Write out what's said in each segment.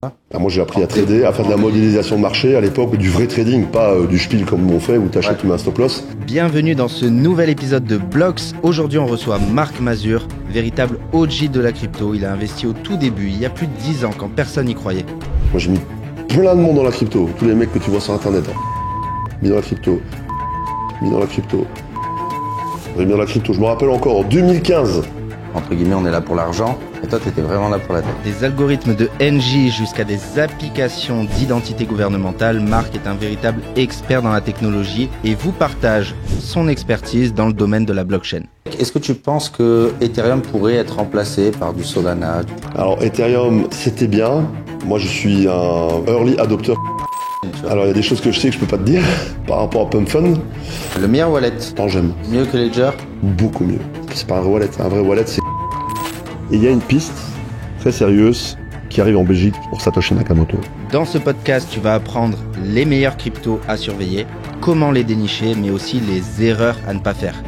Alors moi j'ai appris à trader, à faire de la modélisation de marché à l'époque, du vrai trading, pas du spiel comme on fait où tu achètes, tu mets un stop loss. Bienvenue dans ce nouvel épisode de Blocks. Aujourd'hui on reçoit Marc Mazur, véritable OG de la crypto. Il a investi au tout début, il y a plus de 10 ans quand personne n'y croyait. Moi j'ai mis plein de monde dans la crypto, tous les mecs que tu vois sur internet. Mis dans la crypto, mis dans la crypto. Mis dans la crypto, je me rappelle encore, en 2015. Entre guillemets, on est là pour l'argent, et toi, t'étais vraiment là pour la tech. Des algorithmes de NJ jusqu'à des applications d'identité gouvernementale, Marc est un véritable expert dans la technologie et vous partage son expertise dans le domaine de la blockchain. Est-ce que tu penses que Ethereum pourrait être remplacé par du Solana? Alors Ethereum, c'était bien. Moi je suis un early adopter. Alors il y a des choses que je sais que je peux pas te dire par rapport à Pump Fund. Le meilleur wallet, Tant j'aime. mieux que Ledger? Beaucoup mieux. C'est pas un vrai wallet, un vrai wallet c'est... Et il y a une piste très sérieuse qui arrive en Belgique pour Satoshi Nakamoto. Dans ce podcast, tu vas apprendre les meilleurs cryptos à surveiller, comment les dénicher, mais aussi les erreurs à ne pas faire.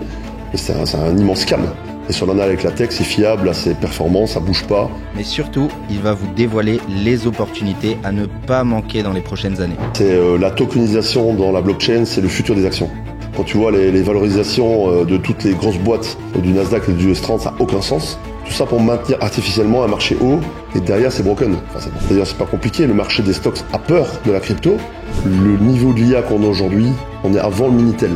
Et c'est un immense scam. Et Solana avec la tech, c'est fiable, c'est performant, ça bouge pas. Mais surtout, il va vous dévoiler les opportunités à ne pas manquer dans les prochaines années. C'est la tokenisation dans la blockchain, c'est le futur des actions. Quand tu vois les valorisations de toutes les grosses boîtes du Nasdaq et du US30, ça n'a aucun sens. Tout ça pour maintenir artificiellement un marché haut, et derrière c'est broken. D'ailleurs c'est pas compliqué, le marché des stocks a peur de la crypto. Le niveau de l'IA qu'on a aujourd'hui, on est avant le Minitel.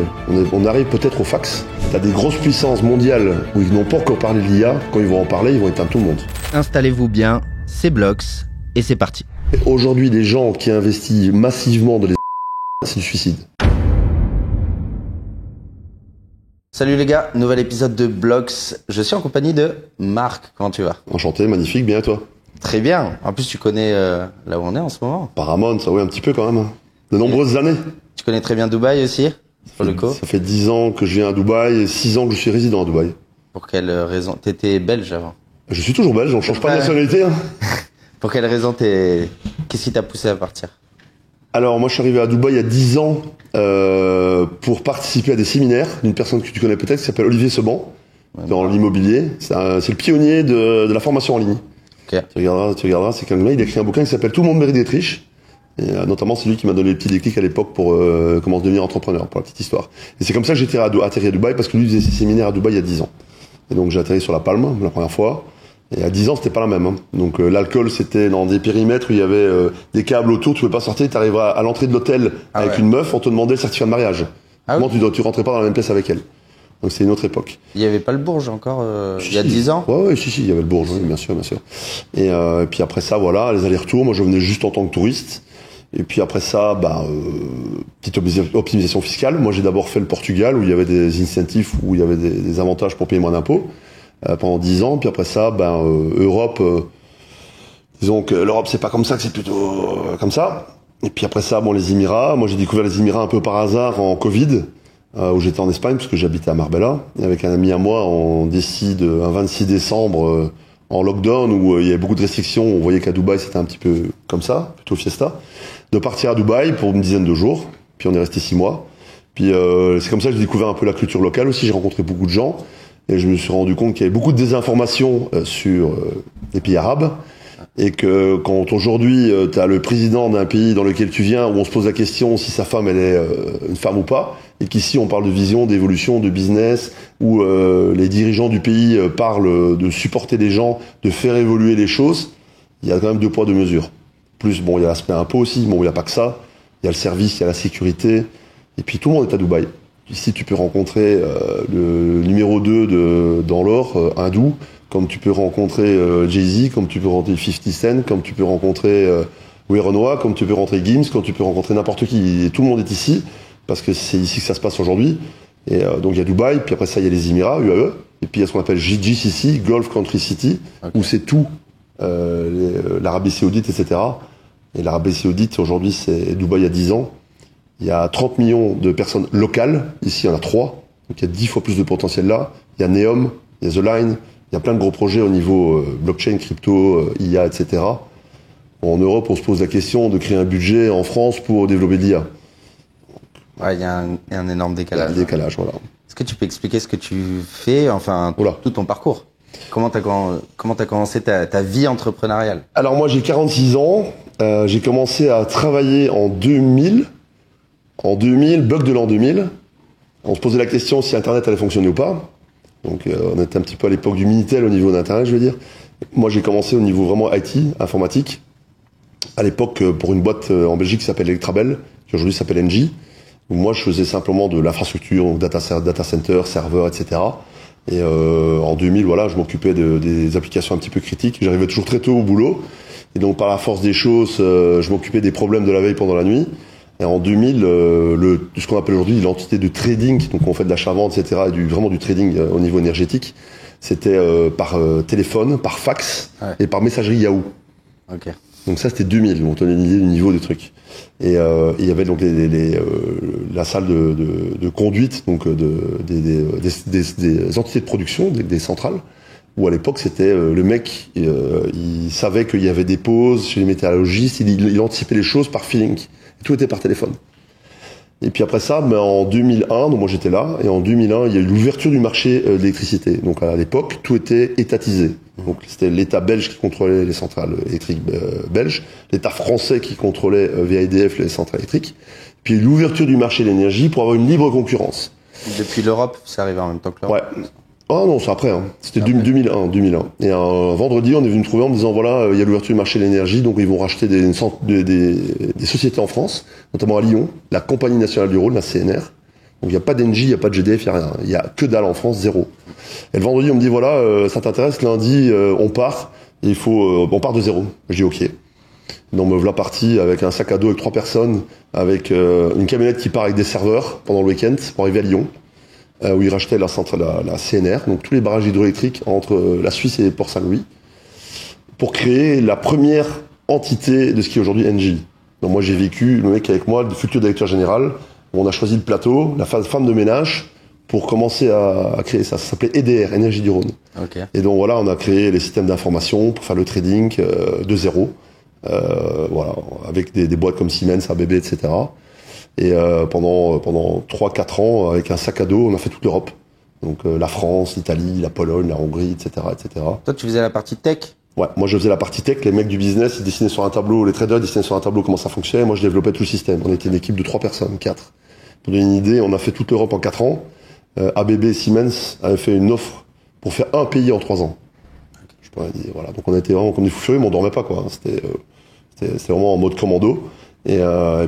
On arrive peut-être au fax. T'as des grosses puissances mondiales où ils n'ont pas encore parlé de l'IA, quand ils vont en parler, ils vont éteindre tout le monde. Installez-vous bien, c'est Blocks, et c'est parti. Et aujourd'hui, des gens qui investissent massivement dans les c'est du suicide. Salut les gars, nouvel épisode de Blocks. Je suis en compagnie de Marc. Comment tu vas? Enchanté, magnifique, bien à toi. Très bien. En plus, tu connais là où on est en ce moment. Paramount, ça oui un petit peu quand même. De nombreuses années. Tu connais très bien Dubaï aussi, pour le coup. Ça fait 10 ans que je viens à Dubaï et 6 ans que je suis résident à Dubaï. Pour quelle raison? T'étais belge avant. Je suis toujours belge, on change pas de nationalité. Hein. Pour quelle raison Qu'est-ce qui t'a poussé à partir? Alors moi je suis arrivé à Dubaï il y a 10 ans pour participer à des séminaires d'une personne que tu connais peut-être qui s'appelle Olivier Seban, dans l'immobilier. C'est le pionnier de la formation en ligne. Okay. Tu regarderas, c'est quelqu'un, il a écrit un bouquin qui s'appelle Tout le monde mérite d'être riche. Et notamment c'est lui qui m'a donné les petits déclics à l'époque pour comment devenir entrepreneur, pour la petite histoire. Et c'est comme ça que j'ai atterri à Dubaï, parce que lui faisait ses séminaires à Dubaï il y a 10 ans. Et donc j'ai atterri sur la Palme la première fois. Et à 10 ans, c'était pas la même. Hein. Donc l'alcool, c'était dans des périmètres où il y avait des câbles autour, tu pouvais pas sortir, tu arrives à l'entrée de l'hôtel avec une meuf, on te demandait le certificat de mariage. Comment tu rentrais pas dans la même pièce avec elle. Donc c'est une autre époque. Il y avait pas le Bourge encore il y a 10 ans? Ouais, si, il y avait le Bourge, oui, bien sûr. Et puis après ça, voilà, les allers-retours, moi je venais juste en tant que touriste. Et puis après ça, petite optimisation fiscale. Moi j'ai d'abord fait le Portugal où il y avait des incentives, où il y avait des avantages pour payer moins d'impôts. Pendant 10 ans, puis après ça, Europe, disons que l'Europe c'est pas comme ça, que c'est plutôt comme ça. Et puis après ça, les Émirats, moi j'ai découvert les Émirats un peu par hasard en Covid, où j'étais en Espagne, parce que j'habitais à Marbella, et avec un ami à moi, on décide un 26 décembre, en lockdown, où il y avait beaucoup de restrictions, on voyait qu'à Dubaï c'était un petit peu comme ça, plutôt fiesta, de partir à Dubaï pour une dizaine de jours, puis on est resté 6 mois. Puis c'est comme ça que j'ai découvert un peu la culture locale aussi, j'ai rencontré beaucoup de gens, et je me suis rendu compte qu'il y avait beaucoup de désinformation sur les pays arabes, et que quand aujourd'hui tu as le président d'un pays dans lequel tu viens, où on se pose la question si sa femme elle est une femme ou pas, et qu'ici on parle de vision, d'évolution, de business, où les dirigeants du pays parlent de supporter les gens, de faire évoluer les choses, il y a quand même 2 poids 2 mesures. Plus, il y a l'aspect impôt aussi, il n'y a pas que ça, il y a le service, il y a la sécurité, et puis tout le monde est à Dubaï. Ici, tu peux rencontrer le numéro 2 dans l'or, hindou, comme tu peux rencontrer Jay-Z, comme tu peux rencontrer 50 Cent, comme tu peux rencontrer Renoir, comme tu peux rencontrer Gims, comme tu peux rencontrer n'importe qui. Et tout le monde est ici, parce que c'est ici que ça se passe aujourd'hui. Et donc il y a Dubaï, puis après ça il y a les Émirats, UAE, et puis il y a ce qu'on appelle GCC, Gulf Country City, où c'est tout, l'Arabie Saoudite, etc. Et l'Arabie Saoudite, aujourd'hui, c'est Dubaï il y a 10 ans. Il y a 30 millions de personnes locales. Ici, il y en a 3. Donc, il y a 10 fois plus de potentiel là. Il y a Neom, il y a The Line. Il y a plein de gros projets au niveau blockchain, crypto, IA, etc. En Europe, on se pose la question de créer un budget en France pour développer de l'IA. Ouais, il y a un énorme décalage. Il y a un décalage, voilà. Est-ce que tu peux expliquer ce que tu fais, tout ton parcours? Comment t'as commencé ta vie entrepreneuriale? Alors moi j'ai 46 ans, J'ai commencé à travailler en 2000. En 2000, bug de l'an 2000. On se posait la question si Internet allait fonctionner ou pas. Donc on était un petit peu à l'époque du Minitel au niveau d'Internet, je veux dire. Moi, j'ai commencé au niveau vraiment IT, informatique. À l'époque, pour une boîte en Belgique qui s'appelle Electrabel, qui aujourd'hui s'appelle Engie. Moi, je faisais simplement de l'infrastructure, donc data center, serveur, etc. Et en 2000, voilà, je m'occupais des applications un petit peu critiques. J'arrivais toujours très tôt au boulot. Et donc, par la force des choses, je m'occupais des problèmes de la veille pendant la nuit. Et en 2000, ce qu'on appelle aujourd'hui l'entité de trading, donc on fait de l'achat-vente, etc., et vraiment du trading au niveau énergétique, c'était par téléphone, par fax et par messagerie Yahoo. Ok. Donc ça, c'était 2000, on tenait une idée du niveau des trucs. Et il y avait donc la salle de conduite, donc des entités de production, des centrales, où à l'époque, c'était le mec, il savait qu'il y avait des pauses chez les météorologistes, il anticipait les choses par feeling. Tout était par téléphone. Et puis après ça, en 2001, donc moi j'étais là, et en 2001, il y a eu l'ouverture du marché de l'électricité. Donc à l'époque, tout était étatisé. Donc c'était l'État belge qui contrôlait les centrales électriques belges, l'État français qui contrôlait via EDF les centrales électriques, puis l'ouverture du marché de l'énergie pour avoir une libre concurrence. Depuis l'Europe, c'est arrivé en même temps que l'Europe. Ouais. Ah non, c'est après. C'était 2001. Et un vendredi, on est venu me trouver en me disant voilà, il y a l'ouverture du marché de l'énergie, donc ils vont racheter des sociétés en France, notamment à Lyon, la Compagnie nationale du Rhône, la CNR. Donc il n'y a pas d'Engie, il n'y a pas de GDF, il n'y a rien. Il y a que dalle en France, zéro. Et le vendredi, on me dit voilà, ça t'intéresse, lundi, on part, et on part de zéro. Je dis ok. Donc me voilà parti avec un sac à dos avec 3 personnes, avec une camionnette qui part avec des serveurs pendant le week-end pour arriver à Lyon. Où ils rachetaient la centrale, la CNR, donc tous les barrages hydroélectriques entre la Suisse et Port-Saint-Louis, pour créer la première entité de ce qui est aujourd'hui Engie. Donc moi j'ai vécu, le mec avec moi, le futur directeur général, où on a choisi le plateau, la femme de ménage, pour commencer à créer ça. Ça s'appelait EDR, Énergie du Rhône. Okay. Et donc voilà, on a créé les systèmes d'information pour faire le trading de zéro, voilà, avec des boîtes comme Siemens, ABB, etc. Et pendant 3-4 ans, avec un sac à dos, on a fait toute l'Europe. Donc la France, l'Italie, la Pologne, la Hongrie, etc., etc. Toi, tu faisais la partie tech? Ouais, moi je faisais la partie tech. Les mecs du business, ils dessinaient sur un tableau, les traders dessinaient sur un tableau comment ça fonctionnait. Moi, je développais tout le système. On était une équipe de 3 personnes, 4. Pour donner une idée, on a fait toute l'Europe en 4 ans. ABB et Siemens avaient fait une offre pour faire un pays en 3 ans. Je pourrais dire, voilà. Donc on était vraiment comme des fous furieux, mais on dormait pas, quoi. C'était vraiment en mode commando. Et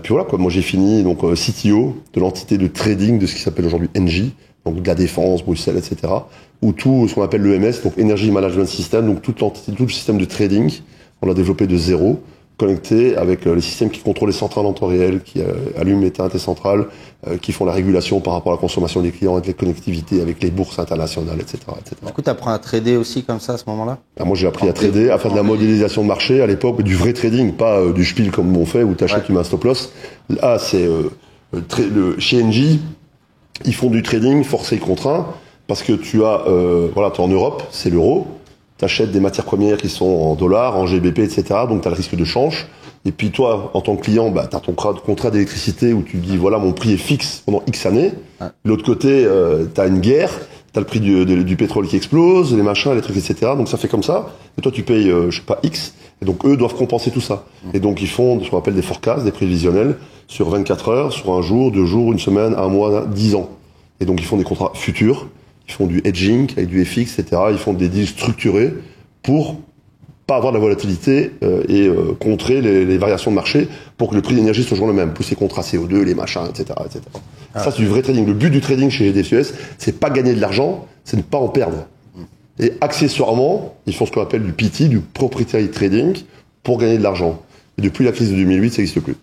puis voilà, quoi. Moi j'ai fini donc CTO de l'entité de trading de ce qui s'appelle aujourd'hui Engie, donc de la défense, Bruxelles, etc. Où tout ce qu'on appelle l'EMS, donc Energy Management System, donc toute l'entité, tout le système de trading, on l'a développé de zéro, connecté avec les systèmes qui contrôlent les centrales en temps réel, qui allument, éteignent les centrales, qui font la régulation par rapport à la consommation des clients, avec les connectivités, avec les bourses internationales, etc., etc. Du coup, tu apprends à trader aussi comme ça à ce moment-là? Moi, j'ai appris à trader, à faire de la modélisation de marché à l'époque, du vrai trading, pas du spiel comme on fait, où tu achètes, tu mets un stop loss. Là, c'est chez Engie, ils font du trading forcé et contraint, parce que tu as, voilà, tu es en Europe, c'est l'euro, tu achètes des matières premières qui sont en dollars, en GBP, etc., donc tu as le risque de change. Et puis toi, en tant que client, bah, tu as ton contrat d'électricité où tu dis, voilà, mon prix est fixe pendant X années. Ouais. De l'autre côté, tu as une guerre, tu as le prix du pétrole qui explose, les machins, les trucs, etc. Donc ça fait comme ça. Et toi, tu payes, je sais pas, X. Et donc eux doivent compenser tout ça. Et donc ils font ce qu'on appelle des forecasts, des prévisionnels, sur 24 heures, sur un jour, 2 jours, une semaine, un mois, 10 ans. Et donc ils font des contrats futurs, ils font du hedging avec du FX, etc. Ils font des deals structurés pour pas avoir de la volatilité et contrer les variations de marché pour que le prix de l'énergie soit toujours le même, plus les contrats CO2, les machins, etc. etc. Ah. Ça, c'est du vrai trading. Le but du trading chez GDF-Suez, c'est pas gagner de l'argent, c'est ne pas en perdre. Et accessoirement, ils font ce qu'on appelle du PT, du proprietary trading, pour gagner de l'argent. Et depuis la crise de 2008, ça n'existe plus.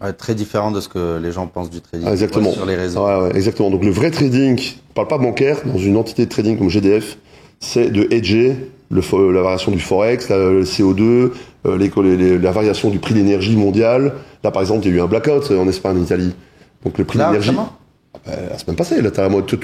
Ouais, très différent de ce que les gens pensent du trading. Ah, exactement. Sur les réseaux. Ouais, exactement. Donc le vrai trading, on parle pas bancaire, dans une entité de trading comme GDF, c'est de hedger la variation du forex, le CO2, la variation du prix de l'énergie mondiale. Là, par exemple, il y a eu un blackout en Espagne, en Italie. Donc le prix de l'énergie. La semaine passée, là, t'as tout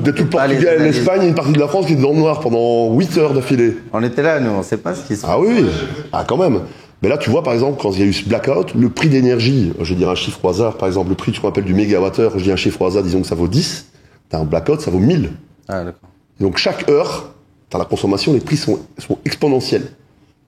le Portugal, l'Espagne et une partie de la France qui était dans le noir pendant 8 heures d'affilée. On était là, nous, on sait pas ce qui se passe. Ah oui, ah quand même. Mais là, tu vois, par exemple, quand il y a eu ce blackout, le prix d'énergie, je vais dire un chiffre au hasard, par exemple, le prix qu'on appelle du mégawattheure, je dis un chiffre au hasard, disons que ça vaut 10, t'as un blackout, ça vaut 1000. Ah, d'accord. Et donc chaque heure, t'as la consommation, les prix sont exponentiels.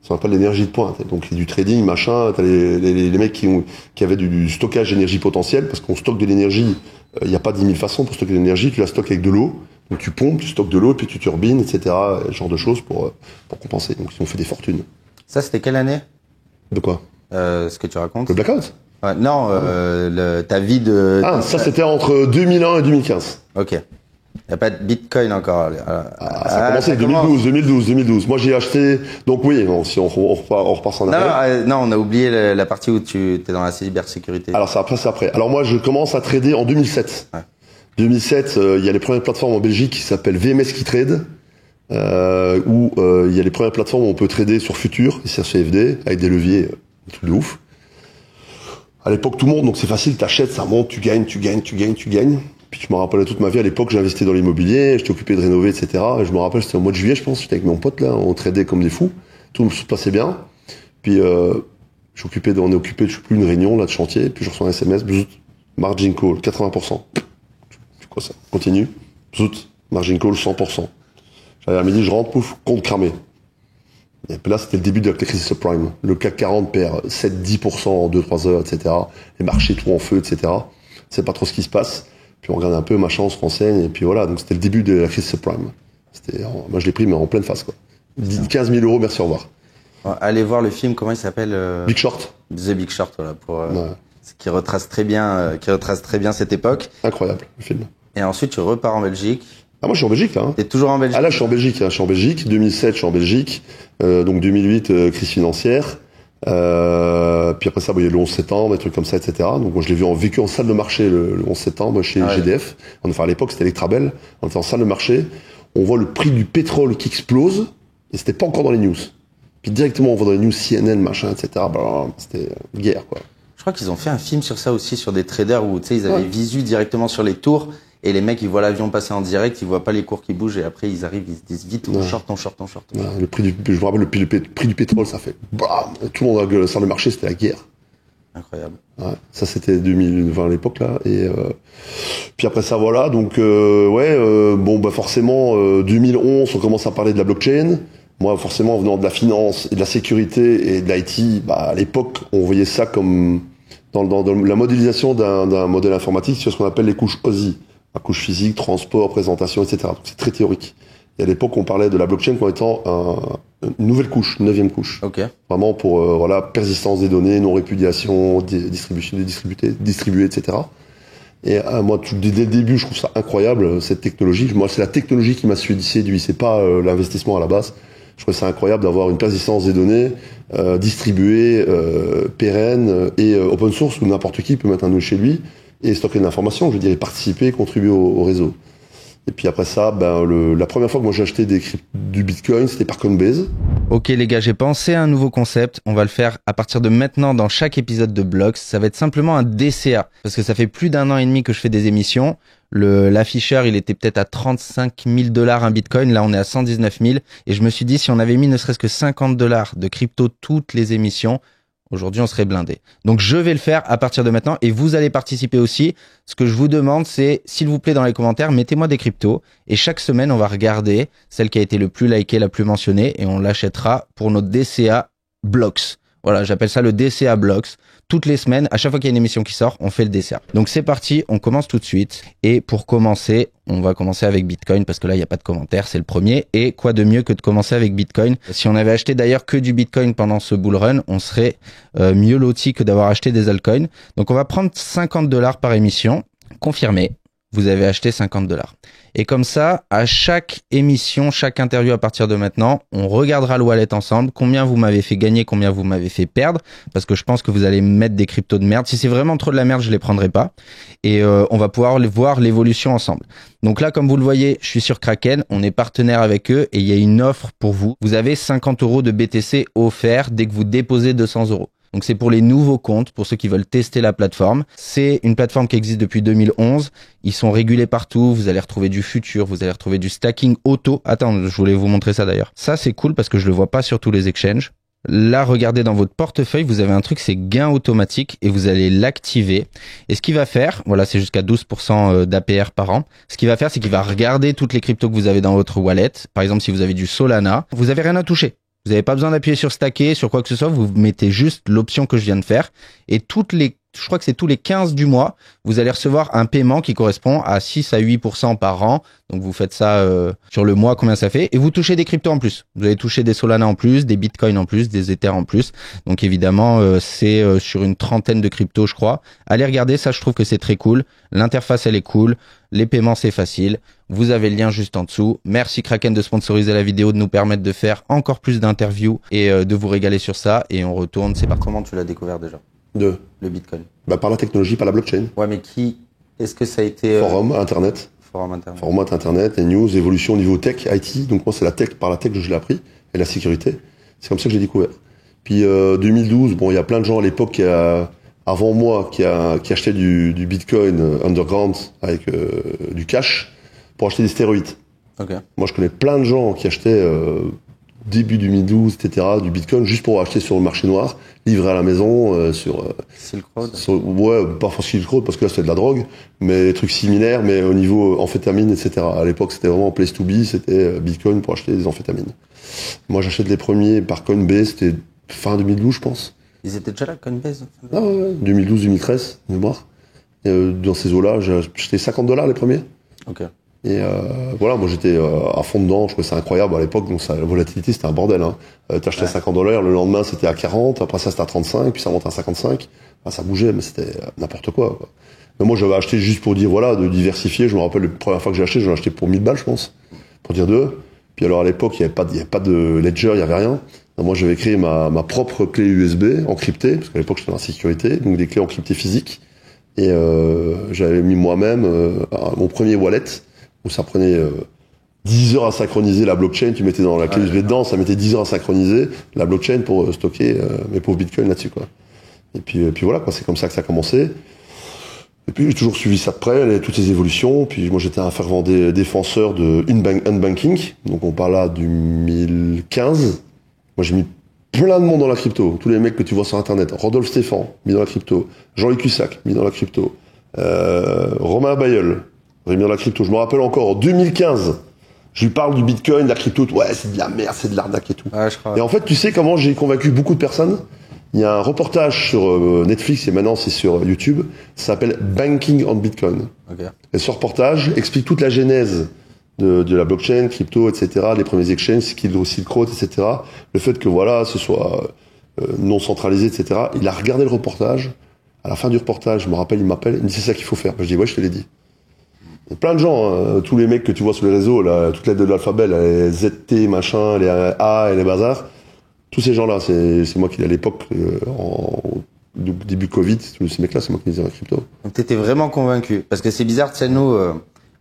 Ça s'appelle l'énergie de pointe. Donc du trading, machin, t'as les mecs qui avaient du stockage d'énergie potentielle, parce qu'on stocke de l'énergie, il n'y a pas 10 000 façons pour stocker de l'énergie, tu la stockes avec de l'eau, donc tu pompes, tu stockes de l'eau, puis tu turbines, etc., ce genre de choses pour compenser. Donc ils ont fait des fortunes. Ça, c'était quelle année? De quoi? Ce que tu racontes? Le blackout? Non, ta vie de... Ah, ça c'était entre 2001 et 2015. Ok. Il n'y a pas de Bitcoin encore. Ça a commencé 2012. Moi j'ai acheté, donc oui, bon, si on repasse en arrière. Non, on a oublié la partie où tu es dans la cybersécurité. Alors c'est après. Alors moi je commence à trader en 2007. Ouais. 2007, il y a les premières plateformes en Belgique qui s'appellent VMS qui trade, où il y a les premières plateformes où on peut trader sur Futur et sur CFD avec des leviers, des trucs de ouf. À l'époque tout le monde, donc c'est facile, t'achètes, ça monte, tu gagnes. Puis je me rappelais toute ma vie, à l'époque j'investis dans l'immobilier, j'étais occupé de rénover, etc. Et je me rappelle, c'était au mois de juillet, je pense, j'étais avec mon pote là, on tradait comme des fous, tout se passait bien. Puis on est occupé, je sais plus, une réunion là de chantier, puis je reçois un SMS, bzout, margin call, 80%. C'est quoi ça? Continue, bzout, margin call, 100%. J'arrive à midi, je rentre, pouf, compte cramé. Et puis là, c'était le début de la crise subprime. Le CAC 40 perd 7-10% en 2-3 heures, etc. Les marchés tout en feu, etc. C'est pas trop ce qui se passe. Puis on regarde un peu, machin, on se renseigne, et puis voilà. Donc c'était le début de la crise subprime. Moi je l'ai pris, mais en pleine face, quoi. 15 000 €, merci, au revoir. Allez voir le film, comment il s'appelle? Big Short. The Big Short, voilà, qui retrace très bien cette époque. Incroyable, le film. Et ensuite, tu repars en Belgique. Ah, moi je suis en Belgique là. T'es toujours en Belgique? Ah là je suis en Belgique, 2007 je suis en Belgique, donc 2008 crise financière, puis après ça il y a le 11 septembre, des trucs comme ça, etc. Donc moi je l'ai vécu en salle de marché le 11 septembre chez GDF, à l'époque c'était Electrabel, on était en salle de marché, on voit le prix du pétrole qui explose, et c'était pas encore dans les news. Puis directement on voit dans les news CNN, machin, etc. C'était guerre quoi. Je crois qu'ils ont fait un film sur ça aussi, sur des traders où tu sais ils avaient visu directement sur les tours. Et les mecs, ils voient l'avion passer en direct, ils voient pas les cours qui bougent, et après, ils arrivent, ils se disent vite, on short. Ouais, je me rappelle, le prix du pétrole, ça fait bam! Tout le monde a gueulé sur le marché, c'était la guerre. Incroyable. Ouais, ça, c'était 2020 à l'époque, là. Et, puis après ça, voilà. Donc, forcément, 2011, on commence à parler de la blockchain. Moi, forcément, venant de la finance et de la sécurité et de l'IT, à l'époque, on voyait ça comme, dans la modélisation d'un modèle informatique, sur ce qu'on appelle les couches OSI. La couche physique, transport, présentation, etc. Donc c'est très théorique. Et à l'époque, on parlait de la blockchain comme étant une nouvelle couche, une 9e couche. Okay. Vraiment pour persistance des données, non-répudiation, distribution, distribuer, etc. Et moi, dès le début, je trouve ça incroyable, cette technologie. Moi, c'est la technologie qui m'a séduit, c'est pas l'investissement à la base. Je trouve ça incroyable d'avoir une persistance des données distribuée, pérenne et open source, où n'importe qui peut mettre un nœud chez lui et stocker de l'information, je veux dire, participer, contribuer au réseau. Et puis après ça, la première fois que moi j'ai acheté du Bitcoin, c'était par Coinbase. Ok les gars, j'ai pensé à un nouveau concept. On va le faire à partir de maintenant dans chaque épisode de Blocks. Ça va être simplement un DCA. Parce que ça fait plus d'1 an et demi que je fais des émissions. L'afficheur, il était peut-être à 35 000 $ un Bitcoin. Là, on est à 119 000. Et je me suis dit, si on avait mis ne serait-ce que 50 $ de crypto toutes les émissions, aujourd'hui, on serait blindé. Donc, je vais le faire à partir de maintenant et vous allez participer aussi. Ce que je vous demande, c'est, s'il vous plaît, dans les commentaires, mettez-moi des cryptos et chaque semaine, on va regarder celle qui a été le plus likée, la plus mentionnée et on l'achètera pour notre DCA Blocks. Voilà, j'appelle ça le DCA Blocks. Toutes les semaines, à chaque fois qu'il y a une émission qui sort, on fait le DCA. Donc c'est parti, on commence tout de suite. Et pour commencer, on va commencer avec Bitcoin parce que là, il n'y a pas de commentaire, c'est le premier. Et quoi de mieux que de commencer avec Bitcoin? Si on avait acheté d'ailleurs que du Bitcoin pendant ce bull run, on serait mieux loti que d'avoir acheté des altcoins. Donc on va prendre 50 $ par émission. Confirmé, vous avez acheté 50 $. Et comme ça, à chaque émission, chaque interview à partir de maintenant, on regardera le wallet ensemble, combien vous m'avez fait gagner, combien vous m'avez fait perdre, parce que je pense que vous allez mettre des cryptos de merde. Si c'est vraiment trop de la merde, je les prendrai pas. Et on va pouvoir voir l'évolution ensemble. Donc là, comme vous le voyez, je suis sur Kraken, on est partenaire avec eux et il y a une offre pour vous. Vous avez 50 € de BTC offert dès que vous déposez 200 €. Donc c'est pour les nouveaux comptes, pour ceux qui veulent tester la plateforme. C'est une plateforme qui existe depuis 2011. Ils sont régulés partout. Vous allez retrouver du futur, vous allez retrouver du stacking auto. Attends, je voulais vous montrer ça d'ailleurs. Ça c'est cool parce que je le vois pas sur tous les exchanges. Là, regardez dans votre portefeuille, vous avez un truc, c'est gain automatique et vous allez l'activer. Et ce qu'il va faire, voilà, c'est jusqu'à 12% d'APR par an. Ce qu'il va faire, c'est qu'il va regarder toutes les cryptos que vous avez dans votre wallet. Par exemple, si vous avez du Solana, vous avez rien à toucher. Vous n'avez pas besoin d'appuyer sur stacker, sur quoi que ce soit, vous mettez juste l'option que je viens de faire. Et je crois que c'est tous les 15 du mois, vous allez recevoir un paiement qui correspond à 6 à 8% par an. Donc vous faites ça sur le mois, combien ça fait. Et vous touchez des cryptos en plus. Vous allez toucher des Solana en plus, des Bitcoin en plus, des Ether en plus. Donc évidemment, c'est sur une trentaine de cryptos, je crois. Allez regarder, ça je trouve que c'est très cool. L'interface, elle est cool. Les paiements, c'est facile. Vous avez le lien juste en dessous. Merci Kraken de sponsoriser la vidéo, de nous permettre de faire encore plus d'interviews et de vous régaler sur ça. Et on retourne, c'est parti. Comment tu l'as découvert déjà? Le Bitcoin. Par la technologie, par la blockchain. Ouais, mais est-ce que ça a été... Forum, Internet. Forum Internet, les news, évolution au niveau tech, IT. Donc moi, c'est par la tech que je l'ai appris, et la sécurité. C'est comme ça que j'ai découvert. Puis 2012, il y a plein de gens à l'époque avant moi qui achetaient du Bitcoin underground avec du cash pour acheter des stéroïdes. Okay. Moi, je connais plein de gens qui achetaient début 2012, etc., du Bitcoin juste pour acheter sur le marché noir, livré à la maison sur Silk Road. Ouais, pas forcément Silk Road parce que là c'était de la drogue, mais des trucs similaires, mais au niveau amphétamine, etc. À l'époque, c'était vraiment place to be, c'était Bitcoin pour acheter des amphétamines. Moi, j'achète les premiers par Coinbase, c'était fin 2012, je pense. Ils étaient déjà là, Coinbase? Ah ouais, 2012-2013, mémoire. Dans ces eaux-là, j'ai acheté $50 les premiers. Ok. Et voilà, moi j'étais à fond dedans, je trouvais ça incroyable à l'époque, donc la volatilité c'était un bordel. Hein. T'achetais à $50, le lendemain c'était à 40, après ça c'était à 35, puis ça monte à 55. Enfin, ça bougeait, mais c'était n'importe quoi. Mais moi j'avais acheté juste pour dire, voilà, de diversifier. Je me rappelle la première fois que j'ai acheté, j'en ai acheté pour 1000 balles, je pense, pour dire deux. Puis alors à l'époque, il y avait pas de ledger, il y avait rien. Donc, moi j'avais créé ma propre clé USB encryptée, parce qu'à l'époque j'étais dans la sécurité, donc des clés encryptées physiques. Et j'avais mis moi-même mon premier wallet, où ça prenait 10 heures à synchroniser la blockchain, tu mettais dans la clé USB dedans, ça mettait 10 heures à synchroniser la blockchain pour stocker mes pauvres bitcoins là-dessus, quoi. Et puis voilà, quoi, c'est comme ça que ça a commencé. Et puis j'ai toujours suivi ça de près, toutes ces évolutions. Puis moi j'étais un fervent défenseur de unbanking, donc on parle là du 2015. Moi j'ai mis plein de monde dans la crypto, tous les mecs que tu vois sur internet. Rodolphe Stéphane, mis dans la crypto. Jean-Luc Cussac, mis dans la crypto. Romain Bayeul, mis dans la crypto. Je me rappelle encore, en 2015, je lui parle du Bitcoin, de la crypto. Ouais, c'est de la merde, c'est de l'arnaque et tout. Ouais, je crois. Et en fait, tu sais comment j'ai convaincu beaucoup de personnes? Il y a un reportage sur Netflix et maintenant c'est sur YouTube. Ça s'appelle Banking on Bitcoin. Okay. Et ce reportage explique toute la genèse de la blockchain, crypto, etc., les premiers exchanges, Silk Road, etc. Le fait que voilà, ce soit non centralisé, etc. Il a regardé le reportage. À la fin du reportage, je me rappelle, il m'appelle, il me dit c'est ça qu'il faut faire. Je dis ouais, je te l'ai dit. Il y a plein de gens, hein, tous les mecs que tu vois sur les réseaux, là, toutes les lettres de l'alphabet, là, les ZT, machin, les A et les bazars. Tous ces gens-là, c'est moi qui, à l'époque, début Covid, tous ces mecs-là, c'est moi qui les ai en crypto. Donc t'étais vraiment convaincu. Parce que c'est bizarre, tu sais, nous,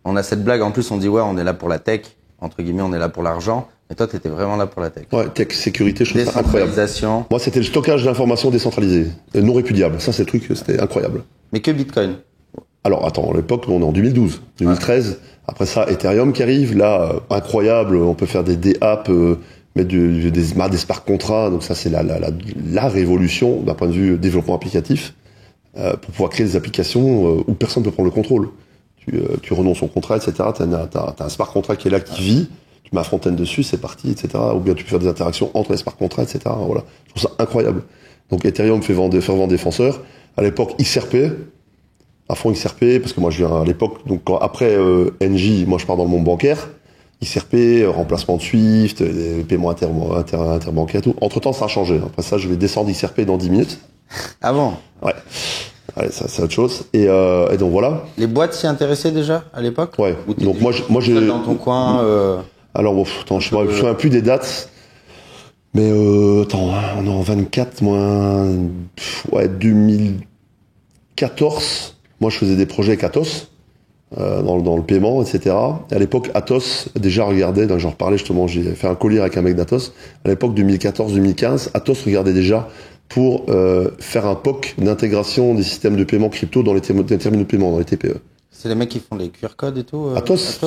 on a cette blague, en plus on dit ouais, on est là pour la tech, entre guillemets, on est là pour l'argent. Mais toi, t'étais vraiment là pour la tech. Ouais, tech, sécurité, je trouve ça incroyable. Décentralisation. Moi, c'était le stockage d'informations décentralisées, non répudiable. Ça, c'est le truc, c'était incroyable. Mais que Bitcoin. Alors, attends, à l'époque, on est en 2012, 2013. Ouais. Après ça, Ethereum qui arrive, là, incroyable, on peut faire des DApp, mettre des smart contrats, donc ça c'est la révolution d'un point de vue développement applicatif, pour pouvoir créer des applications où personne ne peut prendre le contrôle. Tu renonces au contrat, etc. T'as un smart contract qui est là, qui vit, tu mets un front-end dessus, c'est parti, etc. Ou bien tu peux faire des interactions entre les smart contracts, etc. Voilà. Je trouve ça incroyable. Donc Ethereum fait fervent défenseur. À l'époque, XRP, à fond XRP, parce que moi je viens à l'époque, donc après NJ, moi je pars dans le monde bancaire. XRP, remplacement de Swift, paiements interbancaires et tout. Entre-temps, ça a changé. Après ça, je vais descendre XRP dans 10 minutes. Ah bon? Ouais. Allez, ça, c'est autre chose. Et donc voilà. Les boîtes s'y intéressaient déjà à l'époque? Ouais. Donc moi j'ai dans ton coin. Alors bon, attends, je me souviens plus des dates. Mais attends, on est en 24, moi, ouais, 2014. Moi, je faisais des projets avec Atos. Dans le paiement, etc. À l'époque, Atos déjà regardait, j'en reparlais justement, j'ai fait un collier avec un mec d'Atos. À l'époque 2014-2015, Atos regardait déjà pour faire un POC d'intégration des systèmes de paiement crypto dans les terminaux de paiement, dans les TPE. C'est les mecs qui font les QR codes et tout Atos,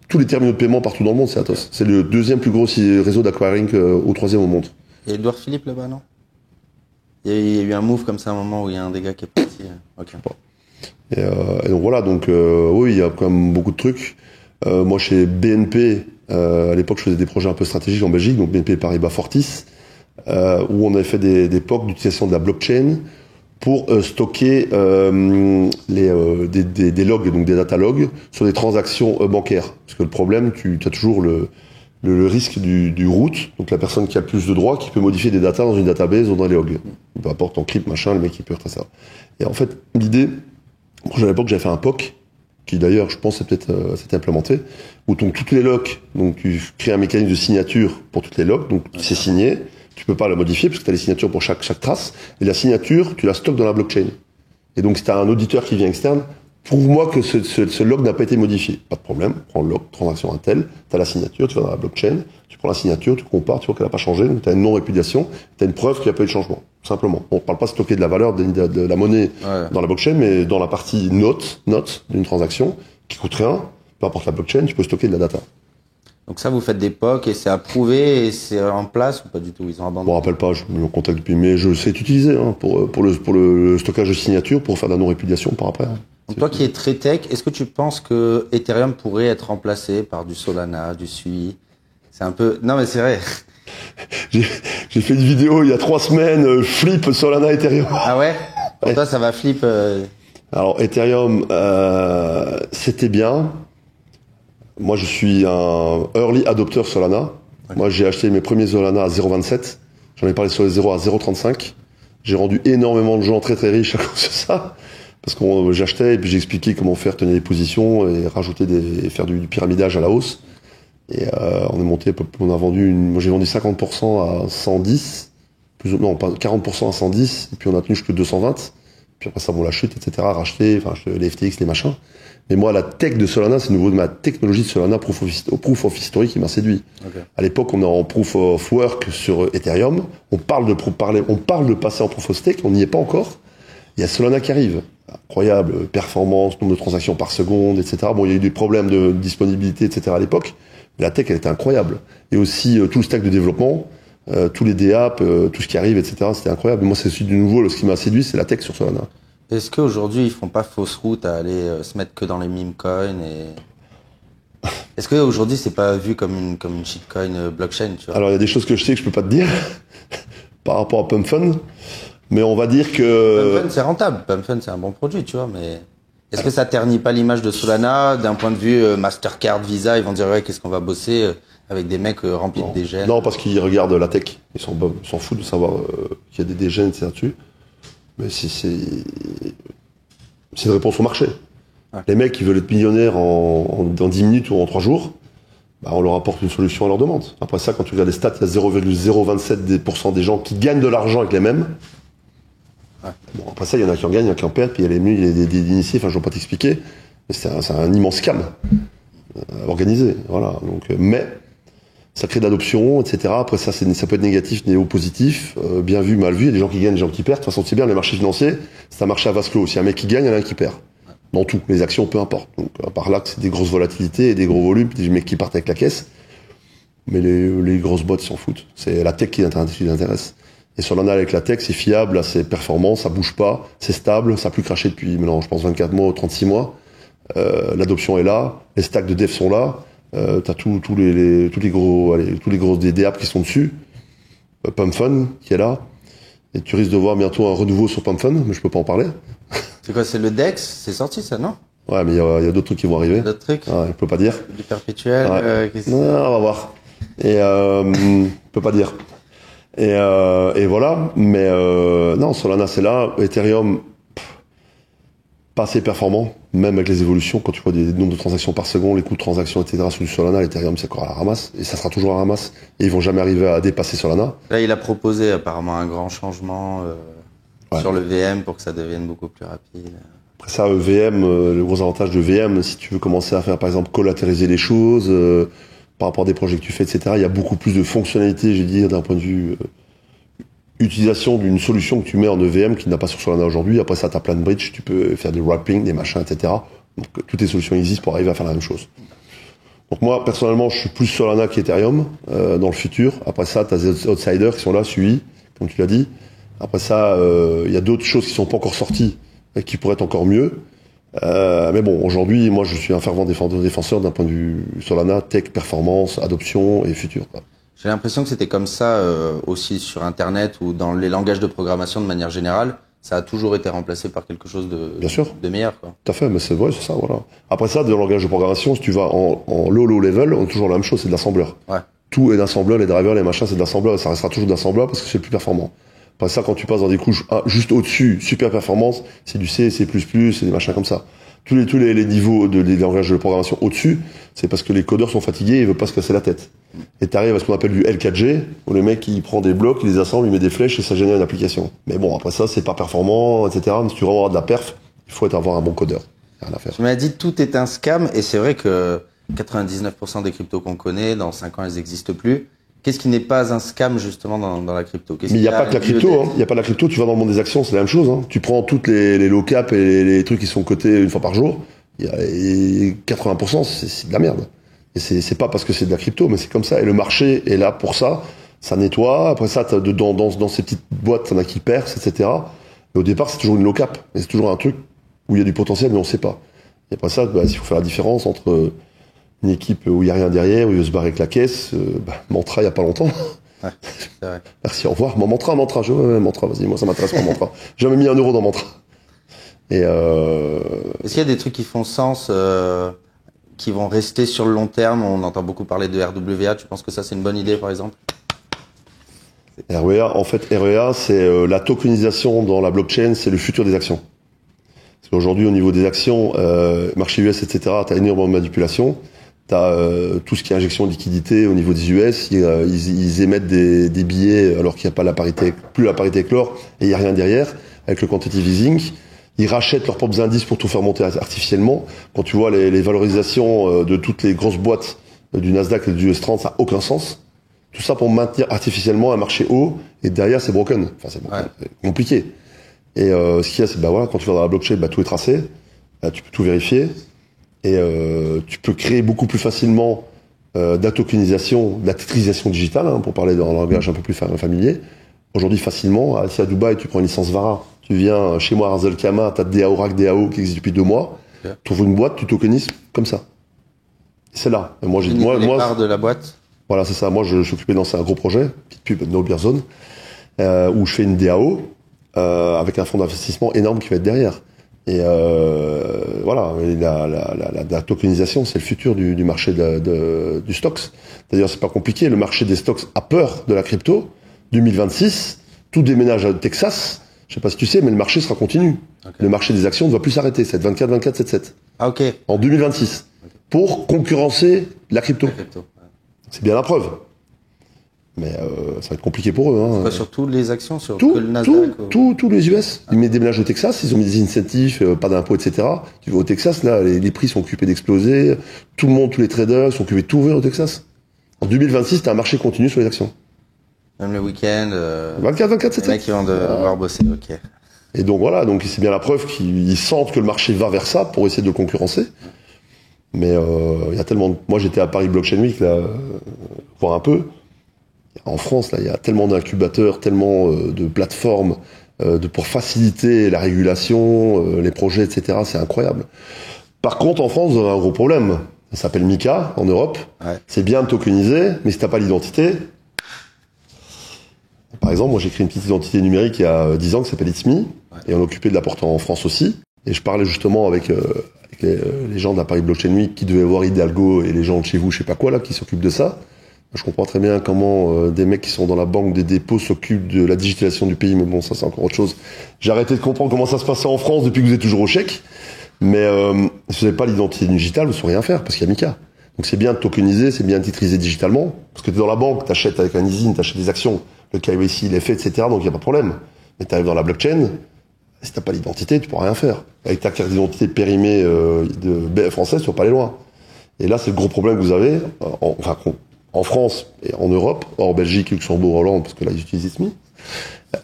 tous les terminaux de paiement partout dans le monde, c'est Atos. C'est le deuxième plus gros réseau d'acquiring au troisième au monde. Il y a Edouard Philippe là-bas, non? Il y a eu un move comme ça à un moment où il y a un des gars qui est parti. Ok. Bon. Et donc voilà, donc oui, il y a quand même beaucoup de trucs. Moi, chez BNP, À l'époque, je faisais des projets un peu stratégiques en Belgique, donc BNP Paribas Fortis, où on avait fait des POC d'utilisation de la blockchain pour stocker des logs, donc des data logs, sur des transactions bancaires. Parce que le problème, tu as toujours le risque du root, donc la personne qui a le plus de droits, qui peut modifier des datas dans une database ou dans les logs. Peu importe, en crypte, machin, le mec qui peut faire ça. Et en fait, l'idée, à l'époque, j'avais fait un POC, qui d'ailleurs, je pense, s'était implémenté, où donc toutes les logs, donc tu crées un mécanisme de signature pour toutes les logs, donc c'est signé, tu peux pas la modifier parce que tu as les signatures pour chaque trace, et la signature, tu la stockes dans la blockchain. Et donc si tu as un auditeur qui vient externe, prouve-moi que ce log n'a pas été modifié. Pas de problème, prends le log, transaction Intel, tu as la signature, tu vas dans la blockchain, tu prends la signature, tu compares, tu vois qu'elle n'a pas changé, donc tu as une non-répudiation, tu as une preuve qu'il n'y a pas eu de changement, tout simplement. On ne parle pas de stocker de la valeur de la monnaie dans la blockchain, mais dans la partie note d'une transaction, qui coûte rien, peu importe la blockchain, tu peux stocker de la data. Donc ça, vous faites des POC et c'est approuvé et c'est en place ou pas du tout? Ils ont abandonné? Je me rappelle pas, je me contacte depuis, mais je sais utiliser pour le stockage de signature, pour faire de la non-répudiation par après. Donc toi qui es très tech, est-ce que tu penses que Ethereum pourrait être remplacé par du Solana, du Sui? C'est un peu... Non mais c'est vrai. J'ai fait une vidéo il y a 3 semaines, flip Solana Ethereum. Ah ouais? Pour toi ça va flip Alors Ethereum, c'était bien. Moi, je suis un early adopter Solana. Okay. Moi, j'ai acheté mes premiers Solana à 0,27. J'en ai parlé sur les 0 à 0,35. J'ai rendu énormément de gens très très riches à cause de ça. Parce que j'achetais et puis j'expliquais comment faire tenir les positions et rajouter faire du pyramidage à la hausse. Et on est monté, on a vendu moi j'ai vendu 50% à 110. Non, pas 40% à 110. Et puis on a tenu jusqu'à 220. Puis après ça, bon, la chute, etc. Racheter, enfin, les FTX, les machins. Mais moi, la tech de Solana, c'est nouveau de ma technologie de Solana, Proof of History qui m'a séduit. Okay. À l'époque, on est en Proof of Work sur Ethereum. On parle de passer en Proof of Stake, on n'y est pas encore. Il y a Solana qui arrive. Incroyable, performance, nombre de transactions par seconde, etc. Bon, il y a eu des problèmes de disponibilité, etc. à l'époque. Mais la tech, elle était incroyable. Et aussi, tout le stack de développement, tous les DApps, tout ce qui arrive, etc. C'était incroyable. Moi, c'est aussi du nouveau, ce qui m'a séduit, c'est la tech sur Solana. Est-ce qu'aujourd'hui, ils font pas fausse route à aller se mettre que dans les meme coins et... Est-ce qu'aujourd'hui, c'est pas vu comme une shitcoin blockchain, tu vois? Alors, il y a des choses que je sais que je peux pas te dire par rapport à PumpFun, mais on va dire que... PumpFun, c'est rentable. PumpFun, c'est un bon produit, tu vois, mais est-ce que ça ternit pas l'image de Solana d'un point de vue Mastercard, Visa? Ils vont dire, ouais, qu'est-ce qu'on va bosser avec des mecs remplis de dégènes? Non, parce qu'ils regardent la tech. Ils s'en foutent de savoir qu'il y a des dégènes, etc. dessus. Mais c'est une réponse au marché. Ouais. Les mecs qui veulent être millionnaires dans 10 minutes ou en 3 jours, bah on leur apporte une solution à leur demande. Après ça, quand tu regardes les stats, il y a 0,027% des gens qui gagnent de l'argent avec les mêmes. Ouais. Bon, après ça, il y en a qui en gagnent, il y en a qui en perdent, puis il y a il y a des initiés, enfin je ne vais pas t'expliquer, mais c'est un immense scam organisé. Voilà. Donc, mais ça crée de l'adoption, etc. Après ça, ça peut être négatif, néo-positif, bien vu, mal vu. Il y a des gens qui gagnent, des gens qui perdent. De toute façon, c'est bien, les marchés financiers, c'est un marché à vase clos. S'il y a un mec qui gagne, il y en a un qui perd. Dans tout, les actions, peu importe. Donc, à part là, que c'est des grosses volatilités et des gros volumes, des mecs qui partent avec la caisse. Mais les grosses boîtes s'en foutent. C'est la tech qui les intéresse. Et Solana, avec la tech, c'est fiable, c'est performant, ça bouge pas, c'est stable, ça a plus craché depuis, maintenant, je pense, 24 mois ou 36 mois. L'adoption est là, les stacks de dev sont là. T'as tous les gros DApps qui sont dessus. PumpFun qui est là. Et tu risques de voir bientôt un renouveau sur PumpFun, mais je peux pas en parler. C'est quoi, c'est le DEX? C'est sorti ça, non? Ouais, mais il y a d'autres trucs qui vont arriver. D'autres trucs? Ouais, je peux pas dire. Du perpétuel, ouais. Non, on va voir. Et je peux pas dire. Et voilà. Mais non, Solana c'est là. Ethereum, pas assez performant, même avec les évolutions, quand tu vois des nombres de transactions par seconde, les coûts de transactions, etc. sur du Solana, l'Ethereum c'est encore à la ramasse, et ça sera toujours à la ramasse, et ils vont jamais arriver à dépasser Solana. Là, il a proposé apparemment un grand changement sur le VM pour que ça devienne beaucoup plus rapide. Après ça, VM, le gros avantage de VM, si tu veux commencer à faire par exemple collatériser les choses, par rapport à des projets que tu fais, etc., il y a beaucoup plus de fonctionnalités, j'ai dit, d'un point de vue utilisation d'une solution que tu mets en EVM qui n'a pas sur Solana aujourd'hui. Après ça, tu as plein de bridges, tu peux faire du wrapping, des machins, etc. Donc toutes les solutions existent pour arriver à faire la même chose. Donc moi, personnellement, je suis plus Solana qu'Ethereum dans le futur. Après ça, tu as des outsiders qui sont là, Sui, comme tu l'as dit. Après ça, il y a d'autres choses qui sont pas encore sorties et qui pourraient être encore mieux. Mais bon, aujourd'hui, moi, je suis un fervent défenseur d'un point de vue Solana, tech, performance, adoption et futur. Quoi. J'ai l'impression que c'était comme ça aussi sur Internet ou dans les langages de programmation de manière générale. Ça a toujours été remplacé par quelque chose de meilleur. Quoi. Tout à fait, mais c'est vrai, c'est ça, voilà. Après ça, dans le langage de programmation, si tu vas en low level, on a toujours la même chose, c'est de l'assembleur. Ouais. Tout est d'assembleur, les drivers, les machins, c'est de l'assembleur, et ça restera toujours d'assembleur parce que c'est le plus performant. Après ça, quand tu passes dans des couches juste au-dessus, super performance, c'est du C, C++, c'est des machins comme ça. Tous les niveaux des langages de programmation au-dessus, c'est parce que les codeurs sont fatigués et ils veulent pas se casser la tête. Et t'arrives à ce qu'on appelle du L4G, où le mec, il prend des blocs, il les assemble, il met des flèches et ça génère une application. Mais bon, après ça, c'est pas performant, etc. Mais si tu veux avoir de la perf, il faut avoir un bon codeur. Rien à faire. Tu m'as dit tout est un scam, et c'est vrai que 99% des cryptos qu'on connaît, dans 5 ans, elles n'existent plus. Qu'est-ce qui n'est pas un scam, justement, dans la crypto? Mais il n'y a pas que la crypto, hein. Il n'y a pas de la crypto, tu vas dans le monde des actions, c'est la même chose, hein. Tu prends toutes les low cap et les trucs qui sont cotés une fois par jour, et 80%, c'est de la merde. Et c'est pas parce que c'est de la crypto, mais c'est comme ça. Et le marché est là pour ça. Ça nettoie. Après ça, dans ces petites boîtes, t'en as qui percent, etc. Et au départ, c'est toujours une low cap. Et c'est toujours un truc où il y a du potentiel, mais on sait pas. Et après ça, il faut faire la différence entre une équipe où il y a rien derrière, où il veut se barrer avec la caisse. Mantra, il y a pas longtemps. Ouais, c'est vrai. Merci, au revoir. Mantra, Mantra, vas-y, moi ça m'intéresse pas, Mantra. J'ai jamais mis 1 euro dans Mantra. Et Est-ce qu'il y a des trucs qui font sens, qui vont rester sur le long terme? On entend beaucoup parler de RWA. Tu penses que ça, c'est une bonne idée, par exemple? RWA, en fait, RWA, c'est la tokenisation dans la blockchain, c'est le futur des actions. Parce qu'aujourd'hui, au niveau des actions, marché US, etc., tu as énormément de manipulation. Tu as tout ce qui est injection de liquidité au niveau des US. Ils émettent des billets alors qu'il n'y a pas plus la parité avec l'or et il n'y a rien derrière. Avec le quantitative easing, ils rachètent leurs propres indices pour tout faire monter artificiellement. Quand tu vois les valorisations de toutes les grosses boîtes du Nasdaq et du US 30, ça n'a aucun sens. Tout ça pour maintenir artificiellement un marché haut, et derrière c'est broken. Enfin, c'est compliqué. Et ce qu'il y a, c'est voilà, quand tu vas dans la blockchain, tout est tracé, tu peux tout vérifier, et tu peux créer beaucoup plus facilement de la tokenisation, de la titrisation digitale, hein, pour parler dans un langage un peu plus familier. Aujourd'hui, facilement, si à Dubaï, tu prends une licence VARA, tu viens chez moi à Ras El Khaimah, t'as DAO Rack DAO qui existe depuis 2 mois, tu ouvres une boîte, tu tokenises comme ça. C'est là. Et moi, parts de la boîte. Voilà, c'est ça. Moi, je suis occupé dans un gros projet, petite pub, No Beer Zone, où je fais une DAO avec un fonds d'investissement énorme qui va être derrière. Et voilà, et la tokenisation, c'est le futur du marché du stocks. D'ailleurs, c'est pas compliqué. Le marché des stocks a peur de la crypto. 2026, tout déménage à Texas. Je sais pas si tu sais, mais le marché sera continu. Okay. Le marché des actions ne va plus s'arrêter. C'est 24, 24, 7, 7. Ah, ok. En 2026. Okay. Pour concurrencer la crypto. Ouais. C'est bien la preuve. Mais ça va être compliqué pour eux. Hein. Pas sur toutes les actions, sur tout, que le Nasdaq tous les US. Ils déménagent au Texas, ils ont mis des incentives, pas d'impôts, etc. Tu vas au Texas, là, les prix sont occupés d'exploser. Tout le monde, tous les traders sont occupés de tout ouvrir au Texas. En 2026, t'as un marché continu sur les actions. Même le week-end. 24, 7. Les mecs qui vont devoir bosser, ok. Et donc voilà, donc c'est bien la preuve qu'ils sentent que le marché va vers ça pour essayer de le concurrencer. Mais il y a tellement. Moi, j'étais à Paris Blockchain Week là, voir un peu. En France, là, il y a tellement d'incubateurs, tellement de plateformes pour faciliter la régulation, les projets, etc. C'est incroyable. Par contre, en France, vous avez un gros problème. Ça s'appelle MiCA en Europe. Ouais. C'est bien de tokeniser, mais si t'as pas l'identité. Par exemple, moi j'ai créé une petite identité numérique il y a 10 ans qui s'appelle It's Me, ouais. Et on est occupé de la porter en France aussi. Et je parlais justement avec les gens de la Paris Blockchain Week qui devaient voir Hidalgo et les gens de chez vous, je sais pas quoi là, qui s'occupent de ça. Je comprends très bien comment des mecs qui sont dans la banque des dépôts s'occupent de la digitalisation du pays, mais bon, ça c'est encore autre chose. J'ai arrêté de comprendre comment ça se passait en France depuis que vous êtes toujours au chèque. Mais si vous n'avez pas l'identité digitale, vous ne saurez rien faire parce qu'il y a MiCA. Donc c'est bien de tokeniser, c'est bien de titriser digitalement. Parce que tu es dans la banque, tu achètes avec un easing, tu achètes des actions, le KYC il est fait, etc. Donc il n'y a pas de problème. Mais tu arrives dans la blockchain, si tu n'as pas l'identité, tu ne pourras rien faire. Avec ta carte d'identité périmée de BF française, tu ne vas pas aller loin. Et là, c'est le gros problème que vous avez, en France et en Europe, hors Belgique, Luxembourg, Hollande, parce que là ils utilisent It's Me,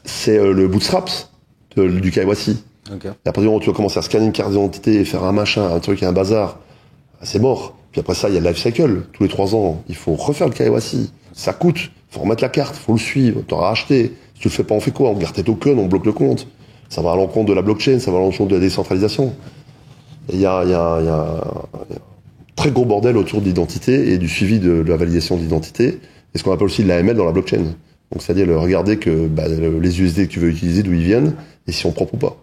c'est le bootstraps du KYC. Okay. Et après, tu vas commencer à scanner une carte d'identité, faire un machin, un truc, un bazar, c'est mort. Puis après ça, il y a le life cycle. Tous les 3 ans, il faut refaire le KYC. Ça coûte. Il faut remettre la carte, il faut le suivre. Tu auras acheté. Si tu le fais pas, on fait quoi? On garde tes tokens, on bloque le compte. Ça va à l'encontre de la blockchain, ça va à l'encontre de la décentralisation. Il y a un très gros bordel autour de l'identité et du suivi de la validation d'identité, et ce qu'on appelle aussi l'AML dans la blockchain. Donc c'est-à-dire regarder que les USD que tu veux utiliser, d'où ils viennent, et si on propre ou pas.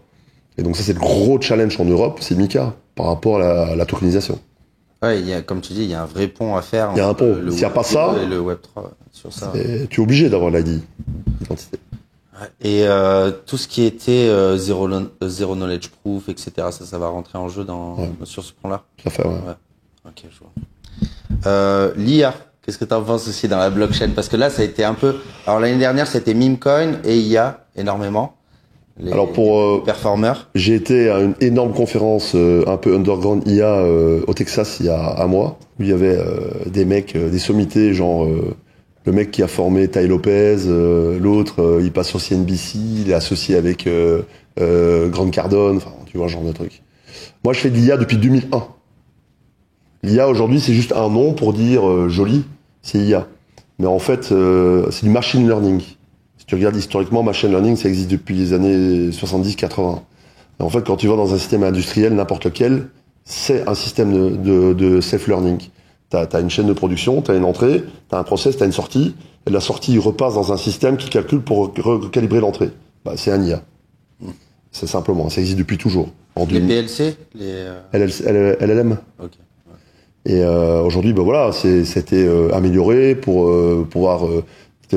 Et donc ça c'est le gros challenge en Europe, c'est MiCA, par rapport à la tokenisation. Ouais, comme tu dis, il y a un vrai pont à faire. Il y a un pont. S'il n'y a pas ça, et le Web3 sur ça. Tu es obligé d'avoir l'ID, l'identité. Et tout ce qui était zero knowledge proof, etc., ça va rentrer en jeu sur ce point-là. Tout à fait, ouais. Ok, je vois. L'IA, qu'est-ce que tu en penses aussi dans la blockchain? Parce que là, ça a été un peu... Alors l'année dernière, c'était Memecoin et IA énormément. Alors pour performeurs. J'ai été à une énorme conférence un peu underground IA au Texas il y a un mois, où il y avait des mecs, des sommités, genre le mec qui a formé Tai Lopez, l'autre il passe sur CNBC, il est associé avec Grant Cardone, enfin tu vois, genre de truc. Moi je fais de l'IA depuis 2001. L'IA aujourd'hui c'est juste un nom pour dire joli, c'est IA. Mais en fait c'est du machine learning. Si tu regardes historiquement, machine learning, ça existe depuis les années 70-80. Et en fait, quand tu vas dans un système industriel, n'importe lequel, c'est un système de self-learning. T'as une chaîne de production, t'as une entrée, t'as un process, t'as une sortie, et la sortie repasse dans un système qui calcule pour recalibrer l'entrée. C'est un IA. C'est simplement, ça existe depuis toujours. Les PLC, LLM. Ok. Et aujourd'hui, voilà, c'était amélioré pour pouvoir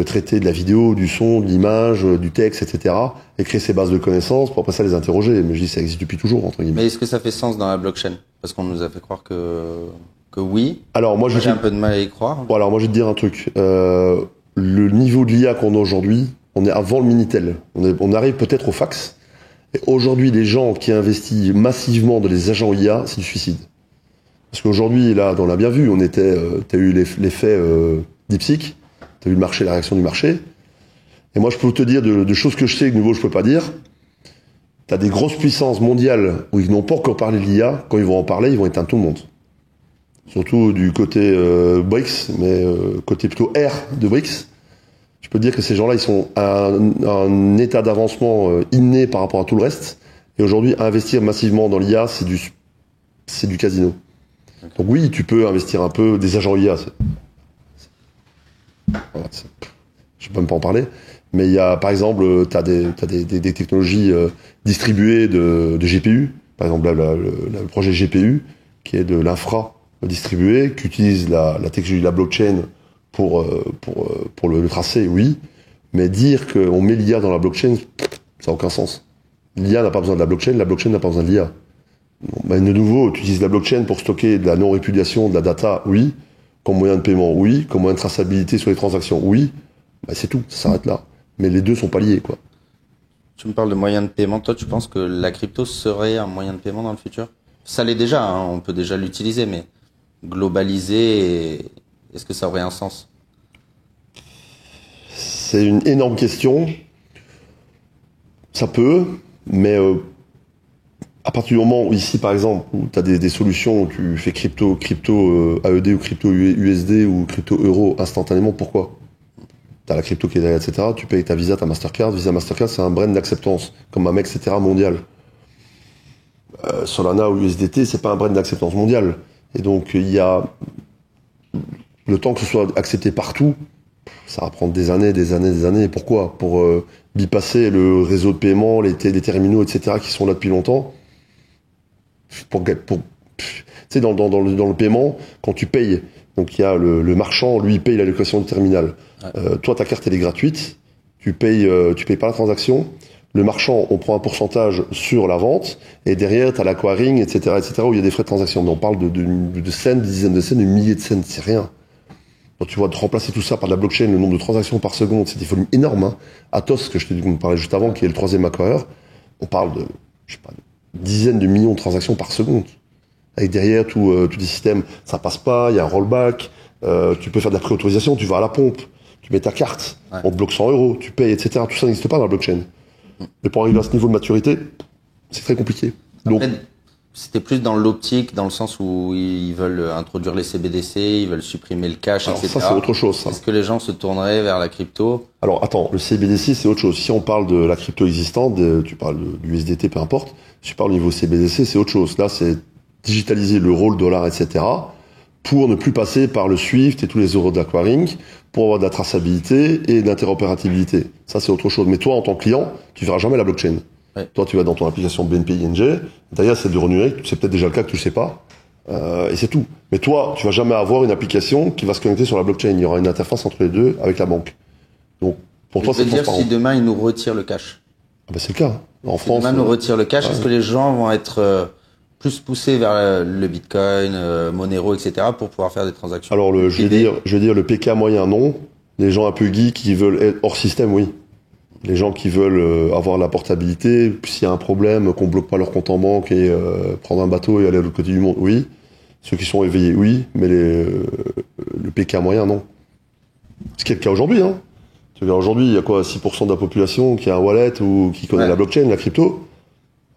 traiter de la vidéo, du son, de l'image, du texte, etc. et créer ces bases de connaissances pour après ça les interroger. Mais je dis ça existe depuis toujours, entre guillemets. Mais est-ce que ça fait sens dans la blockchain? Parce qu'on nous a fait croire que oui. Alors moi j'ai un peu de mal à y croire. Bon, alors moi je vais te dire un truc. Le niveau de l'IA qu'on a aujourd'hui, on est avant le Minitel. On arrive peut-être au fax. Et aujourd'hui, les gens qui investissent massivement dans les agents IA, c'est du suicide. Parce qu'aujourd'hui, là, on l'a bien vu, t'as eu l'effet DeepSeek. T'as vu le marché, la réaction du marché. Et moi, je peux te dire de choses que je sais, que de nouveau, je peux pas dire. T'as des grosses puissances mondiales où ils n'ont pas encore parlé de l'IA. Quand ils vont en parler, ils vont éteindre tout le monde. Surtout du côté BRICS, mais côté plutôt R de BRICS. Je peux te dire que ces gens-là, ils sont à un état d'avancement inné par rapport à tout le reste. Et aujourd'hui, investir massivement dans l'IA, c'est du casino. Okay. Donc oui, tu peux investir un peu des agents IA. Voilà, je peux même pas en parler, mais il y a par exemple t'as des technologies distribuées de GPU, par exemple le projet GPU qui est de l'infra distribué, qui utilise la technologie de la blockchain pour le tracer, oui, mais dire qu'on met l'IA dans la blockchain, ça n'a aucun sens. L'IA n'a pas besoin de la blockchain n'a pas besoin de l'IA. Bon, de nouveau, tu utilises la blockchain pour stocker de la non-répudiation, de la data, oui. Comme moyen de paiement, oui. Comme moyen de traçabilité sur les transactions, oui. C'est tout, ça s'arrête là. Mais les deux sont pas liés, quoi. Tu me parles de moyen de paiement. Toi, tu penses que la crypto serait un moyen de paiement dans le futur? Ça l'est déjà, hein, on peut déjà l'utiliser, mais globaliser, est-ce que ça aurait un sens? C'est une énorme question. Ça peut, mais à partir du moment où ici, par exemple, où tu as des solutions où tu fais crypto AED ou crypto USD ou crypto euro instantanément, pourquoi? Tu as la crypto qui est derrière, etc. Tu payes ta Visa, ta Mastercard. Visa, Mastercard, c'est un brand d'acceptance, comme un mec, etc. mondial. Solana ou USDT, c'est pas un brand d'acceptance mondiale. Et donc, il y a le temps que ce soit accepté partout, ça va prendre des années. Pourquoi? Pour bypasser le réseau de paiement, les terminaux, etc. qui sont là depuis longtemps. Tu sais, dans le paiement, quand tu payes, donc il y a le marchand, lui, il paye l'allocation du terminal. Ouais. Toi, ta carte, elle est gratuite. Tu payes pas la transaction. Le marchand, on prend un pourcentage sur la vente. Et derrière, t'as l'acquiring, etc., où il y a des frais de transaction. Mais on parle de cents, de dizaines de cents, de milliers de cents. C'est rien. Donc, tu vois, de remplacer tout ça par de la blockchain, le nombre de transactions par seconde, c'est des volumes énormes, hein. Atos, que je t'ai dit qu'on parlait juste avant, qui est le troisième acquéreur, on parle de, je sais pas, dizaines de millions de transactions par seconde. Avec derrière tous les systèmes, ça passe pas, il y a un rollback, tu peux faire de la préautorisation, tu vas à la pompe, tu mets ta carte, ouais. On te bloque 100 €, tu payes, etc. Tout ça n'existe pas dans la blockchain. Mais pour arriver à ce niveau de maturité, c'est très compliqué. Donc, après, c'était plus dans l'optique, dans le sens où ils veulent introduire les CBDC, ils veulent supprimer le cash, alors etc. Ça, c'est autre chose, ça. Est-ce que les gens se tourneraient vers la crypto? Alors, attends, le CBDC, c'est autre chose. Si on parle de la crypto existante, tu parles du USDT, peu importe. Si tu parles au niveau CBDC, c'est autre chose. Là, c'est digitaliser l'euro, le dollar, etc., pour ne plus passer par le SWIFT et tous les euros d'acquiring, pour avoir de la traçabilité et de l'interopérabilité. Ça, c'est autre chose. Mais toi, en tant que client, tu verras jamais la blockchain. Ouais. Toi, tu vas dans ton application BNP ING, d'ailleurs, c'est de l'euro numérique, c'est peut-être déjà le cas que tu ne sais pas, et c'est tout. Mais toi, tu vas jamais avoir une application qui va se connecter sur la blockchain. Il y aura une interface entre les deux avec la banque. Donc, pour toi, c'est dire transparent. si demain, ils nous retirent le cash. Ah ben, c'est le cas. En Si France. demain, nous retire le cash, ouais. est-ce que les gens vont être plus poussés vers le Bitcoin, Monero, etc., pour pouvoir faire des transactions? Alors, je veux dire, le PK moyen, non. Les gens un peu geeks qui veulent être hors système, oui. Les gens qui veulent avoir la portabilité, s'il y a un problème, qu'on bloque pas leur compte en banque et prendre un bateau et aller à l'autre côté du monde, oui. Ceux qui sont éveillés, oui. Mais le PK moyen, non. Ce qui est le cas aujourd'hui, hein. Tu regardes aujourd'hui, il y a quoi, 6% de la population qui a un wallet ou qui connaît la blockchain, la crypto.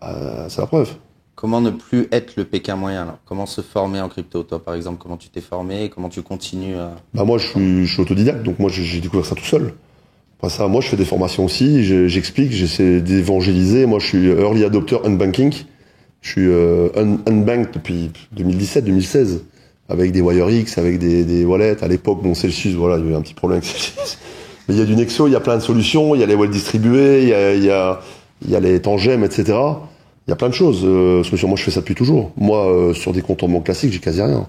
C'est la preuve. Comment ne plus être le Pékin moyen, alors? Comment se former en crypto, toi, par exemple? Comment tu t'es formé? Comment tu continues à... Bah, moi, je suis autodidacte, donc moi, j'ai découvert ça tout seul. Après ça, moi, je fais des formations aussi, j'explique, j'essaie d'évangéliser. Moi, je suis early adopter unbanking. Je suis unbanked depuis 2017-2016, avec des WireX, avec des wallets. À l'époque, bon, Celsius, voilà, il y a eu un petit problème avec Celsius. Mais il y a du Nexo, il y a plein de solutions, il y a les wallets distribués, il y a les tangèmes, etc. Il y a plein de choses. Moi, je fais ça depuis toujours. Moi, sur des comptes en banque classiques, j'ai quasi rien.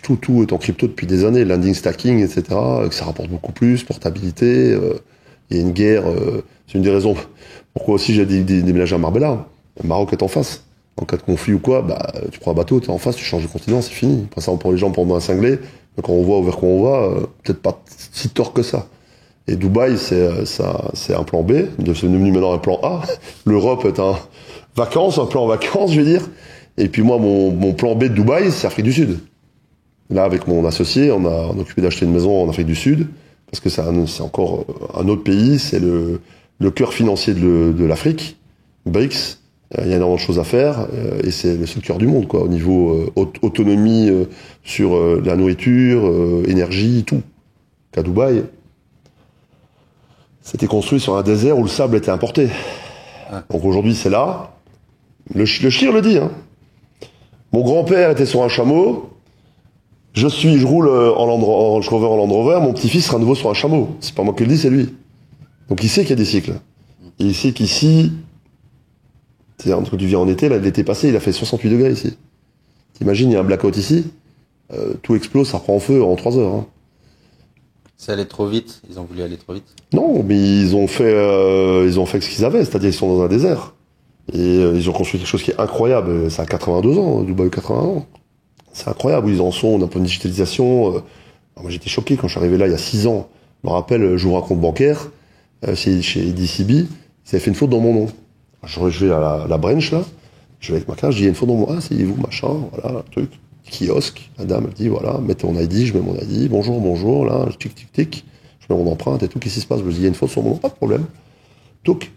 Tout est en crypto depuis des années, landing stacking, etc. Que ça rapporte beaucoup plus, portabilité. Il y a une guerre. C'est une des raisons pourquoi aussi j'ai déménagé à Marbella. Le Maroc est en face. En cas de conflit ou quoi, bah, tu prends un bateau, t'es en face, tu changes de continent, c'est fini. Après ça, on prend les gens pour un cinglé. Mais quand on voit vers quoi on va, peut-être pas si tort que ça. Et Dubaï, c'est un plan B, c'est devenu maintenant un plan A. L'Europe est un plan vacances, je veux dire. Et puis moi, mon plan B de Dubaï, c'est Afrique du Sud. Là, avec mon associé, on a occupé d'acheter une maison en Afrique du Sud, parce que c'est encore un autre pays, c'est le cœur financier de l'Afrique, BRICS. Il y a énormément de choses à faire, et c'est le cœur du monde, quoi, au niveau autonomie sur la nourriture, énergie, tout. Qu'à Dubaï, c'était construit sur un désert où le sable était importé. Donc aujourd'hui, c'est là. Le shir le dit, hein. Mon grand-père était sur un chameau. Je roule en Range Rover en Land Rover. Mon petit-fils sera à nouveau sur un chameau. C'est pas moi qui le dis, c'est lui. Donc il sait qu'il y a des cycles. Et il sait qu'ici, c'est-à-dire quand tu viens en été, là, l'été passé, il a fait 68 degrés ici. T'imagines, il y a un blackout ici, tout explose, ça reprend en feu en 3 heures. Hein. C'est allé trop vite? Ils ont voulu aller trop vite? Non, mais ils ont fait ce qu'ils avaient, c'est-à-dire ils sont dans un désert. Et ils ont construit quelque chose qui est incroyable. Ça a 82 ans, Dubaï 81 ans. C'est incroyable où ils en sont d'un point de digitalisation. Moi j'étais choqué quand je suis arrivé là il y a 6 ans. Je me rappelle, j'ouvre un compte bancaire chez DCB, ils avaient fait une faute dans mon nom. Je vais à la branch là, je vais avec ma carte, je dis il y a une faute dans mon nom. Ah, c'est vous, machin, voilà, truc. Kiosque, la dame elle dit voilà, mettez mon ID, je mets mon ID, bonjour, là, tic tic tic, je mets mon empreinte et tout, qu'est-ce qui se passe? Je dis il y a une faute sur mon nom, pas de problème. Touc.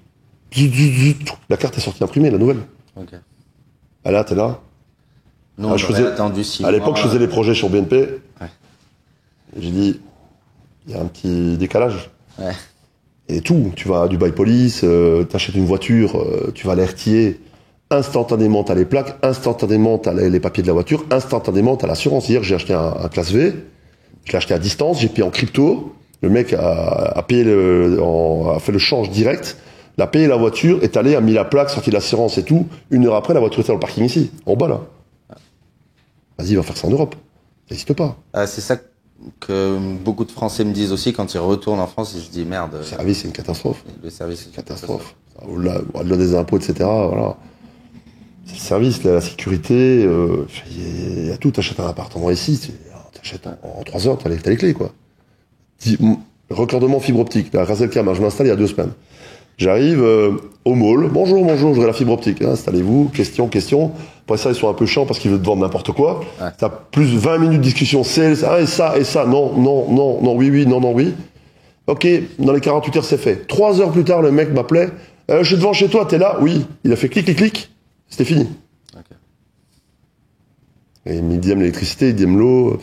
La carte est sortie imprimée, la nouvelle. Ok. Ah là, t'es là. Non, à l'époque, je faisais les projets sur BNP. Ouais. J'ai dit, il y a un petit décalage. Ouais. Et tout, tu vas à Dubaï Police, t'achètes une voiture, tu vas à l'RTA, instantanément t'as les plaques, instantanément t'as les papiers de la voiture, instantanément t'as l'assurance. Hier, j'ai acheté un classe V, je l'ai acheté à distance, j'ai payé en crypto. Le mec a payé a fait le change direct. Il a payé la voiture, est allé, a mis la plaque, sorti l'assurance et tout. 1 heure après, la voiture était dans le parking ici, en bas là. Vas-y, va faire ça en Europe. Ça n'existe pas. Ah, c'est ça que beaucoup de Français me disent aussi quand ils retournent en France, ils se disent merde. Le service, c'est une catastrophe. Le service, c'est une catastrophe. Au-delà des impôts, etc. Voilà. C'est le service, la sécurité, il y a tout. T'achètes un appartement ici, t'achètes en 3 heures, t'as les clés, quoi. Recordement fibre optique. La Razelcam, je m'installe il y a 2 semaines. J'arrive au mall. Bonjour, je voudrais la fibre optique. Installez-vous. Question. Après ça, ils sont un peu chiants parce qu'ils veulent te vendre n'importe quoi. Ouais. T'as plus de 20 minutes de discussion. C'est ça, et ça. Non, oui, non, oui. Ok, dans les 48 heures, c'est fait. 3 heures plus tard, le mec m'appelait. Je suis devant chez toi, t'es là? Oui. Il a fait clic. C'était fini. Okay. Et il dit l'électricité, il dit l'eau.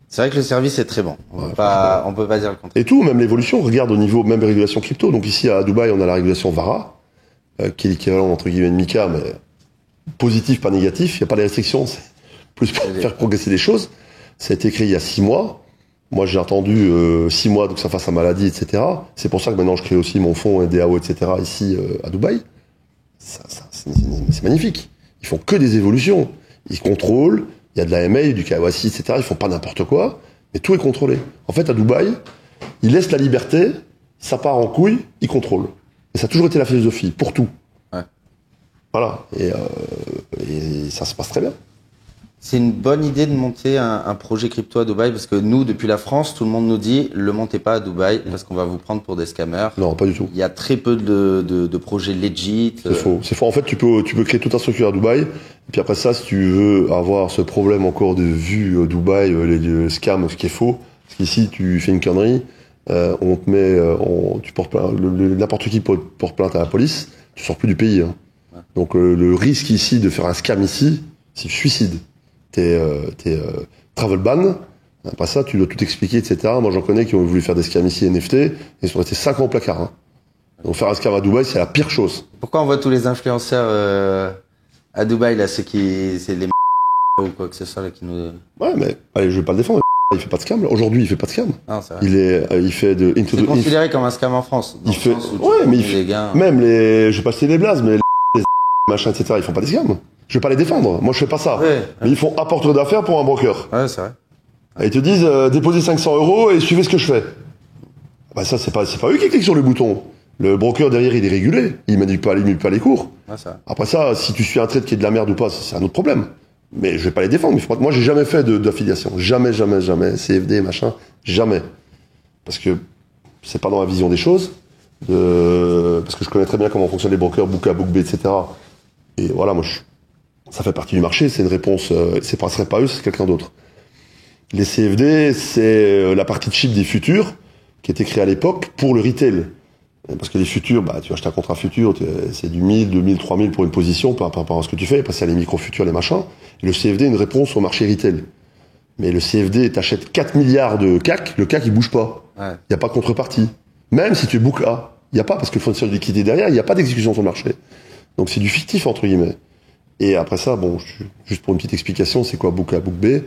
C'est vrai que le service est très bon. On peut pas dire le contraire. Et tout, même l'évolution, regarde au niveau même régulation crypto. Donc ici à Dubaï, on a la régulation VARA, qui est l'équivalent entre guillemets de MiCA, mais positif, pas négatif. Il n'y a pas de restrictions. C'est plus pour faire progresser les choses. Ça a été créé il y a 6 mois. Moi, j'ai attendu 6 mois que ça fasse sa maladie, etc. C'est pour ça que maintenant, je crée aussi mon fonds DAO, etc. ici à Dubaï. C'est magnifique. Ils font que des évolutions. Ils contrôlent. Il y a de la MA, du KYC, etc. Ils font pas n'importe quoi. Mais tout est contrôlé. En fait, à Dubaï, ils laissent la liberté. Ça part en couille, ils contrôlent. Et ça a toujours été la philosophie, pour tout. Ouais. Voilà. Et ça se passe très bien. C'est une bonne idée de monter un projet crypto à Dubaï parce que nous, depuis la France, tout le monde nous dit le montez pas à Dubaï parce qu'on va vous prendre pour des scammers. Non, pas du tout. Il y a très peu de projets legit. C'est faux. C'est faux. En fait, tu peux créer toute ta structure à Dubaï. Et puis après ça, si tu veux avoir ce problème encore de vue Dubaï, les scams, ce qui est faux, parce qu'ici, tu fais une connerie, on te met, tu portes plainte, n'importe qui porte plainte à la police, tu sors plus du pays. Hein. Ouais. Donc le risque ici de faire un scam ici, c'est le suicide. T'es travel ban. Après ça, tu dois tout expliquer, etc. Moi, j'en connais qui ont voulu faire des scams ici NFT, et ils sont restés 5 ans au placard. Hein. Donc faire un scam à Dubaï, c'est la pire chose. Pourquoi on voit tous les influenceurs à Dubaï, là, c'est les ou quoi que ce soit, là, qui nous... Ouais, mais allez, je vais pas le défendre. Il fait pas de scam. Là. Aujourd'hui, il fait pas de scam. Non, c'est vrai. Il fait de... C'est considéré comme un scam en France. Il fait... Ouais, mais il fait... Même les... Je vais pas citer les blazes, mais les machins, etc., ils font pas des scams. Je vais pas les défendre. Moi, je fais pas ça. Ouais. Mais ils font apporteur d'affaires pour un broker. Ouais, c'est vrai. Et ils te disent, déposez 500 € et suivez ce que je fais. Bah, ça, c'est pas eux qui cliquent sur le bouton. Le broker derrière, il est régulé. Il manipule pas les cours. Ouais, c'est vrai. Après ça, si tu suis un trade qui est de la merde ou pas, c'est un autre problème. Mais je vais pas les défendre. Mais moi, j'ai jamais fait d'affiliation. Jamais. CFD, machin. Jamais. Parce que c'est pas dans la vision des choses. Parce que je connais très bien comment fonctionnent les brokers, Booka, Bookbay, etc. Et voilà, moi, ça fait partie du marché. C'est une réponse. Ce serait pas eux, c'est quelqu'un d'autre. Les CFD, c'est la partie de chip des futurs qui a été créée à l'époque pour le retail. Parce que les futurs, bah, tu achètes un contrat futur, c'est du 1000, 2000, 3000 pour une position, par rapport à ce que tu fais. Après, c'est les micro-futurs, les machins. Et le CFD est une réponse au marché retail. Mais le CFD, t'achètes 4 milliards de CAC, le CAC, il bouge pas. Il n'y a pas de contrepartie. Même si tu es book A, il n'y a pas, parce que le fournisseur de liquidité derrière, il n'y a pas d'exécution sur le marché. Donc c'est du fictif, entre guillemets. Et après ça, bon, juste pour une petite explication, c'est quoi Book A, Book B?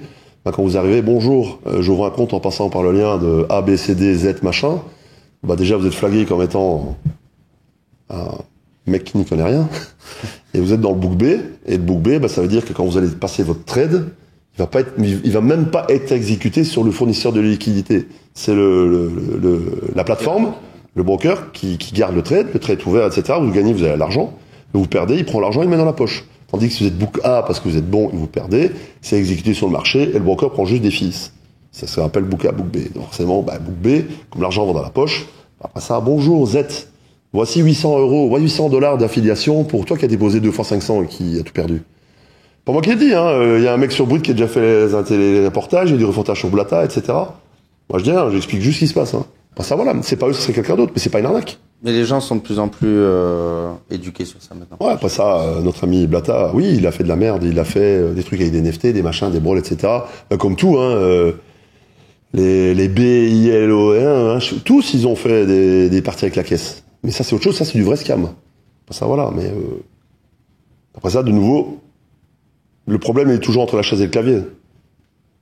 Bah, quand vous arrivez, bonjour, j'ouvre un compte en passant par le lien de A, B, C, D, Z, machin. Bah, déjà, vous êtes flagué comme étant un mec qui n'y connaît rien. Et vous êtes dans le Book B. Et le Book B, bah, ça veut dire que quand vous allez passer votre trade, il va même pas être exécuté sur le fournisseur de liquidité. C'est la plateforme, le broker, qui garde le trade est ouvert, etc. Vous gagnez, vous avez l'argent. Vous perdez, il prend l'argent, il le met dans la poche. Tandis que si vous êtes book A parce que vous êtes bon et vous perdez, c'est exécuté sur le marché et le broker prend juste des fees. Ça se rappelle book A, book B. Donc forcément, bah, book B, comme l'argent va dans la poche, après ça, bonjour Z, voici 800 €, 800 $ d'affiliation pour toi qui as déposé 2 fois 500 et qui a tout perdu. Pas moi qui l'ai dit, hein. Il y a un mec sur Brut qui a déjà fait les reportages, il y a des reportages sur Blata, etc. Moi je dis rien, j'explique juste ce qui se passe. Hein. Pas ça, voilà. C'est pas eux, c'est quelqu'un d'autre, mais c'est pas une arnaque. Mais les gens sont de plus en plus éduqués sur ça maintenant. Ouais, après ça, notre ami Blata, oui, il a fait de la merde, il a fait des trucs avec des NFT, des machins, des brawls, etc. Comme tout, hein, les BILO1, hein, tous ils ont fait des parties avec la caisse. Mais ça c'est autre chose, ça c'est du vrai scam. Après ça, voilà, mais après ça, de nouveau, le problème est toujours entre la chaise et le clavier.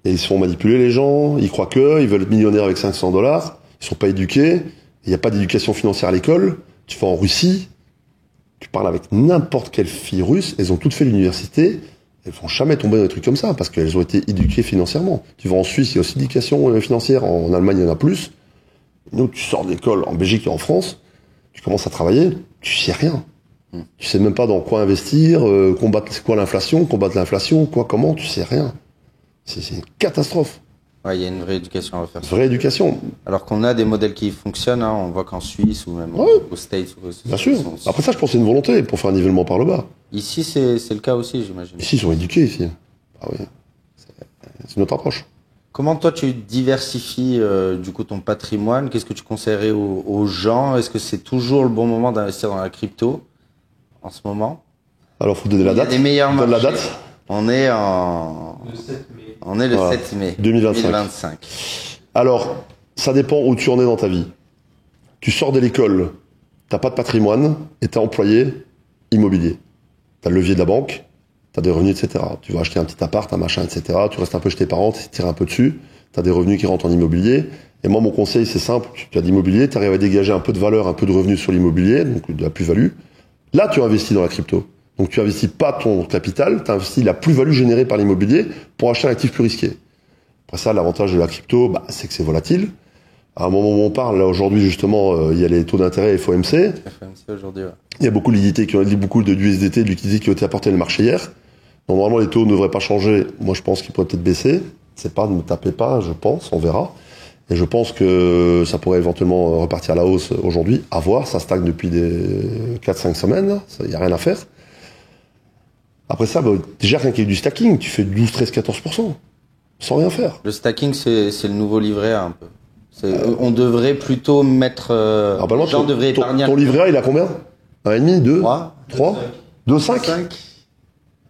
Et ils se font manipuler les gens, ils croient ils veulent être millionnaires avec 500 $, ils sont pas éduqués. Il n'y a pas d'éducation financière à l'école. Tu vas en Russie, tu parles avec n'importe quelle fille russe, elles ont toutes fait l'université, elles vont jamais tomber dans des trucs comme ça, parce qu'elles ont été éduquées financièrement. Tu vas en Suisse, il y a aussi d'éducation financière, en Allemagne il y en a plus. Nous, tu sors de l'école en Belgique et en France, tu commences à travailler, tu sais rien. Tu sais même pas dans quoi investir, combattre, c'est quoi l'inflation, combattre l'inflation, comment, tu sais rien. C'est une catastrophe. Ouais, il y a une vraie éducation à refaire. Vraie éducation. Alors qu'on a des modèles qui fonctionnent, hein, on voit qu'en Suisse ou même aux States. Bien sûr. Après ça, je pense que c'est une volonté pour faire un nivellement par le bas. Ici, c'est le cas aussi, j'imagine. Ici, ils sont éduqués, ici. Ah oui. C'est notre approche. Comment toi, tu diversifies du coup ton patrimoine? Qu'est-ce que tu conseillerais aux gens? Est-ce que c'est toujours le bon moment d'investir dans la crypto en ce moment? Alors, faut donner la date. Il y a des meilleurs marchés. Donne la date. On est le 7 mai. On est le 7 mai 2025. Alors, ça dépend où tu en es dans ta vie. Tu sors de l'école, t'as pas de patrimoine et t'es employé immobilier. T'as le levier de la banque, t'as des revenus, etc. Tu vas acheter un petit appart, un machin, etc. Tu restes un peu chez tes parents, tu tires un peu dessus, t'as des revenus qui rentrent en immobilier. Et moi, mon conseil, c'est simple, tu as de l'immobilier, tu arrives à dégager un peu de valeur, un peu de revenus sur l'immobilier, donc de la plus-value. Là, tu investis dans la crypto. Donc tu investis pas ton capital, tu investis la plus-value générée par l'immobilier pour acheter un actif plus risqué. Après ça, l'avantage de la crypto, c'est que c'est volatile. À un moment où on parle, là aujourd'hui justement, il y a les taux d'intérêt FOMC. FOMC aujourd'hui, ouais. Il y a beaucoup de liquidités beaucoup de USDT, de liquidités qui ont été apportées dans le marché hier. Donc, normalement, les taux ne devraient pas changer. Moi, je pense qu'ils pourraient peut-être baisser. C'est pas, ne me tapez pas, je pense, on verra. Et je pense que ça pourrait éventuellement repartir à la hausse aujourd'hui. À voir, ça stagne depuis des 4-5 semaines. Il n'y a rien à faire. Après ça, déjà, rien qu'il y ait du stacking, tu fais 12, 13, 14%. Sans rien faire. Le stacking, c'est le nouveau livret A un peu. On devrait plutôt mettre. Les gens devraient épargner. Ton livret A, il a combien? 1,5, 2? 3? 2,5?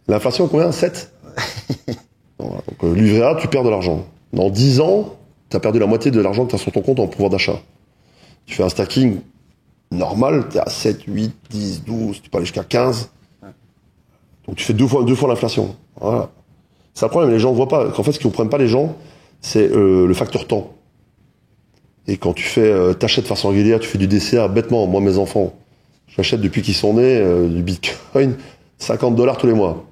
L'inflation est combien? 7? Voilà, donc livret A, tu perds de l'argent. Dans 10 ans, tu as perdu la moitié de l'argent que tu as sur ton compte en pouvoir d'achat. Tu fais un stacking normal, tu es à 7, 8, 10, 12, tu peux aller jusqu'à 15. Donc tu fais deux fois l'inflation. Voilà. C'est un problème, les gens ne voient pas. En fait, ce qu'ils ne comprennent pas, les gens, c'est le facteur temps. Et quand tu t'achètes de façon régulière, tu fais du DCA, bêtement, moi, mes enfants, j'achète depuis qu'ils sont nés du Bitcoin, $50 tous les mois.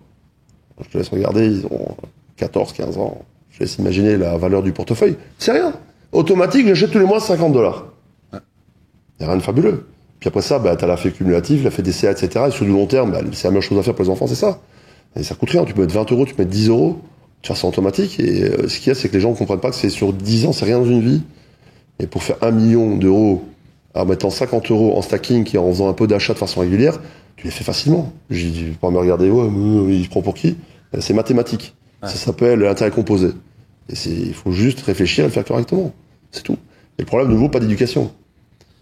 Je te laisse regarder, ils ont 14, 15 ans. Je laisse imaginer la valeur du portefeuille. C'est rien. Automatique, j'achète tous les mois $50. Il n'y a rien de fabuleux. Puis après ça, t'as l'effet cumulatif, l'effet DCA, etc. Et sur du long terme, c'est la meilleure chose à faire pour les enfants, c'est ça. Et ça coûte rien. Tu peux mettre 20 euros, tu peux mettre 10 euros. Tu fais ça automatique. Et ce qu'il y a, c'est que les gens ne comprennent pas que c'est sur 10 ans, c'est rien dans une vie. Et pour faire 1 million d'euros, en mettant 50 euros en stacking et en faisant un peu d'achat de façon régulière, tu les fais facilement. Je vais pas me regarder, il se prend pour qui? C'est mathématique. Ouais. Ça s'appelle l'intérêt composé. Et il faut juste réfléchir et le faire correctement. C'est tout. Et le problème, de nouveau, pas d'éducation.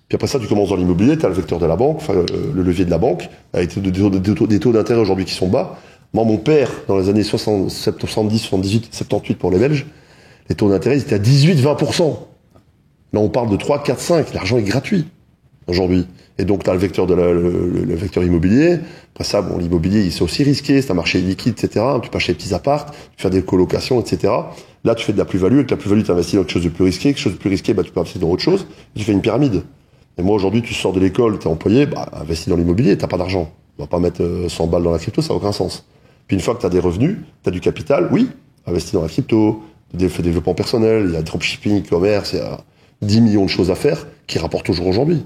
Puis après ça, tu commences dans l'immobilier, tu as le vecteur de la banque, enfin, le levier de la banque, avec des taux d'intérêt aujourd'hui qui sont bas. Moi, mon père, dans les années 70, 78, 78 pour les Belges, les taux d'intérêt, ils étaient à 18, 20%. Là, on parle de 3, 4, 5. L'argent est gratuit aujourd'hui. Et donc, tu as le vecteur le vecteur immobilier. Après ça, l'immobilier, c'est aussi risqué. C'est un marché liquide, etc. Tu peux acheter des petits apparts, tu fais des colocations, etc. Là, tu fais de la plus-value. Avec la plus-value, tu investis dans quelque chose de plus risqué. Quelque chose de plus risqué, tu peux investir dans autre chose. Tu fais une pyramide. Et moi, aujourd'hui, tu sors de l'école, tu es employé, investis dans l'immobilier, tu n'as pas d'argent. Tu vas pas mettre 100 balles dans la crypto, ça n'a aucun sens. Puis une fois que tu as des revenus, tu as du capital, oui, investis dans la crypto, fais développement personnel, il y a dropshipping, e-commerce, il y a 10 millions de choses à faire qui rapportent toujours aujourd'hui.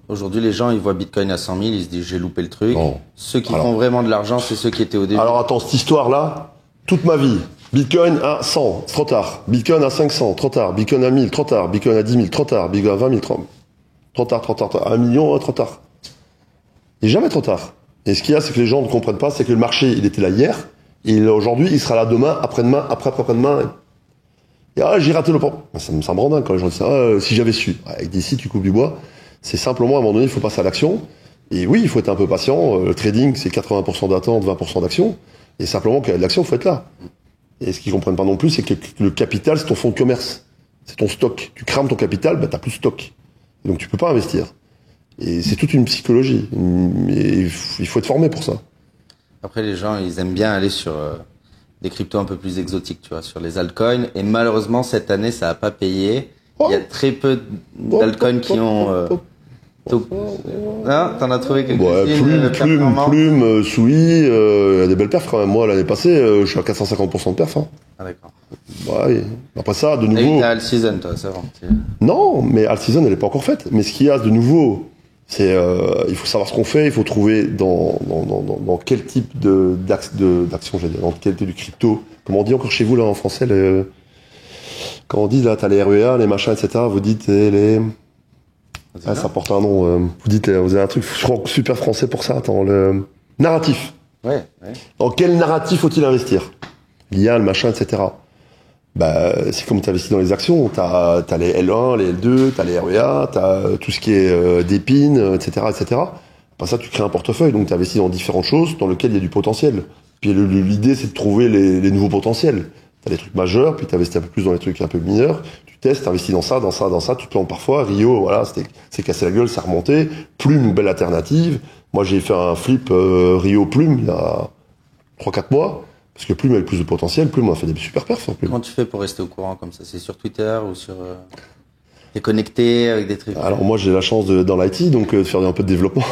Aujourd'hui, les gens, ils voient Bitcoin à 100 000, ils se disent, j'ai loupé le truc. Non. Ceux qui font vraiment de l'argent, c'est ceux qui étaient au début. Alors attends, cette histoire-là, toute ma vie, Bitcoin à 100, trop tard. Bitcoin à 500, trop tard. Bitcoin à 1000, trop tard. Bitcoin à 10 000, trop tard. Bitcoin à 20 000, trop tard. 1 million, trop tard. Il n'est jamais trop tard. Et ce qu'il y a, c'est que les gens ne comprennent pas, c'est que le marché, il était là hier, et aujourd'hui, il sera là demain, après-demain, après-demain. Et j'ai raté le point. Ça me rend dingue quand les gens disent ça. Si j'avais su. Avec des sites, tu coupes du bois. C'est simplement, à un moment donné, il faut passer à l'action. Et oui, il faut être un peu patient. Le trading, c'est 80% d'attente, 20% d'action. Et simplement, qu'il y a de l'action, il faut être là. Et ce qu'ils comprennent pas non plus, c'est que le capital, c'est ton fonds de commerce. C'est ton stock. Tu crames ton capital, t'as plus de stock. Et donc, tu peux pas investir. Et c'est toute une psychologie. Et il faut être formé pour ça. Après, les gens, ils aiment bien aller sur des cryptos un peu plus exotiques, tu vois, sur les altcoins. Et malheureusement, cette année, ça a pas payé. Il y a très peu d'altcoins qui ont... Non, t'en as trouvé quelques-unes? Plume, Sui, il y a des belles perfs quand même. Moi, l'année passée, je suis à 450% de perfs. Hein. Ah d'accord. Ouais. Après ça, de nouveau... Et t'as All Season, toi, c'est vrai. Non, mais All Season, elle est pas encore faite. Mais ce qu'il y a de nouveau, c'est il faut savoir ce qu'on fait, il faut trouver dans quel type d'action, j'allais dire, dans quel type de crypto. Comment on dit encore chez vous, là, en français, quand on dit, là, t'as les REA, les machins, etc., vous dites les... Ah, ça porte un nom. Vous dites, vous avez un truc super français pour ça. Attends, le narratif. Ouais. Dans quel narratif faut-il investir? L'IA, le machin, etc. C'est comme tu investis dans les actions. T'as les L1, les L2, t'as les REA, t'as tout ce qui est d'épines, etc., etc. Après ça, tu crées un portefeuille. Donc, tu investis dans différentes choses dans lesquelles il y a du potentiel. Puis l'idée, c'est de trouver les nouveaux potentiels. T'as des trucs majeurs, puis t'investis un peu plus dans les trucs un peu mineurs. Tu testes, t'investis dans ça, tu te plantes parfois. Rio, voilà, c'est cassé la gueule, c'est remonté. Plume, belle alternative. Moi, j'ai fait un flip Rio Plume il y a 3-4 mois, parce que Plume avait plus de potentiel, Plume a fait des super perfs. Comment tu fais pour rester au courant comme ça? C'est sur Twitter ou sur... T'es connecté avec des trucs? Alors moi j'ai la chance dans l'IT, donc de faire un peu de développement.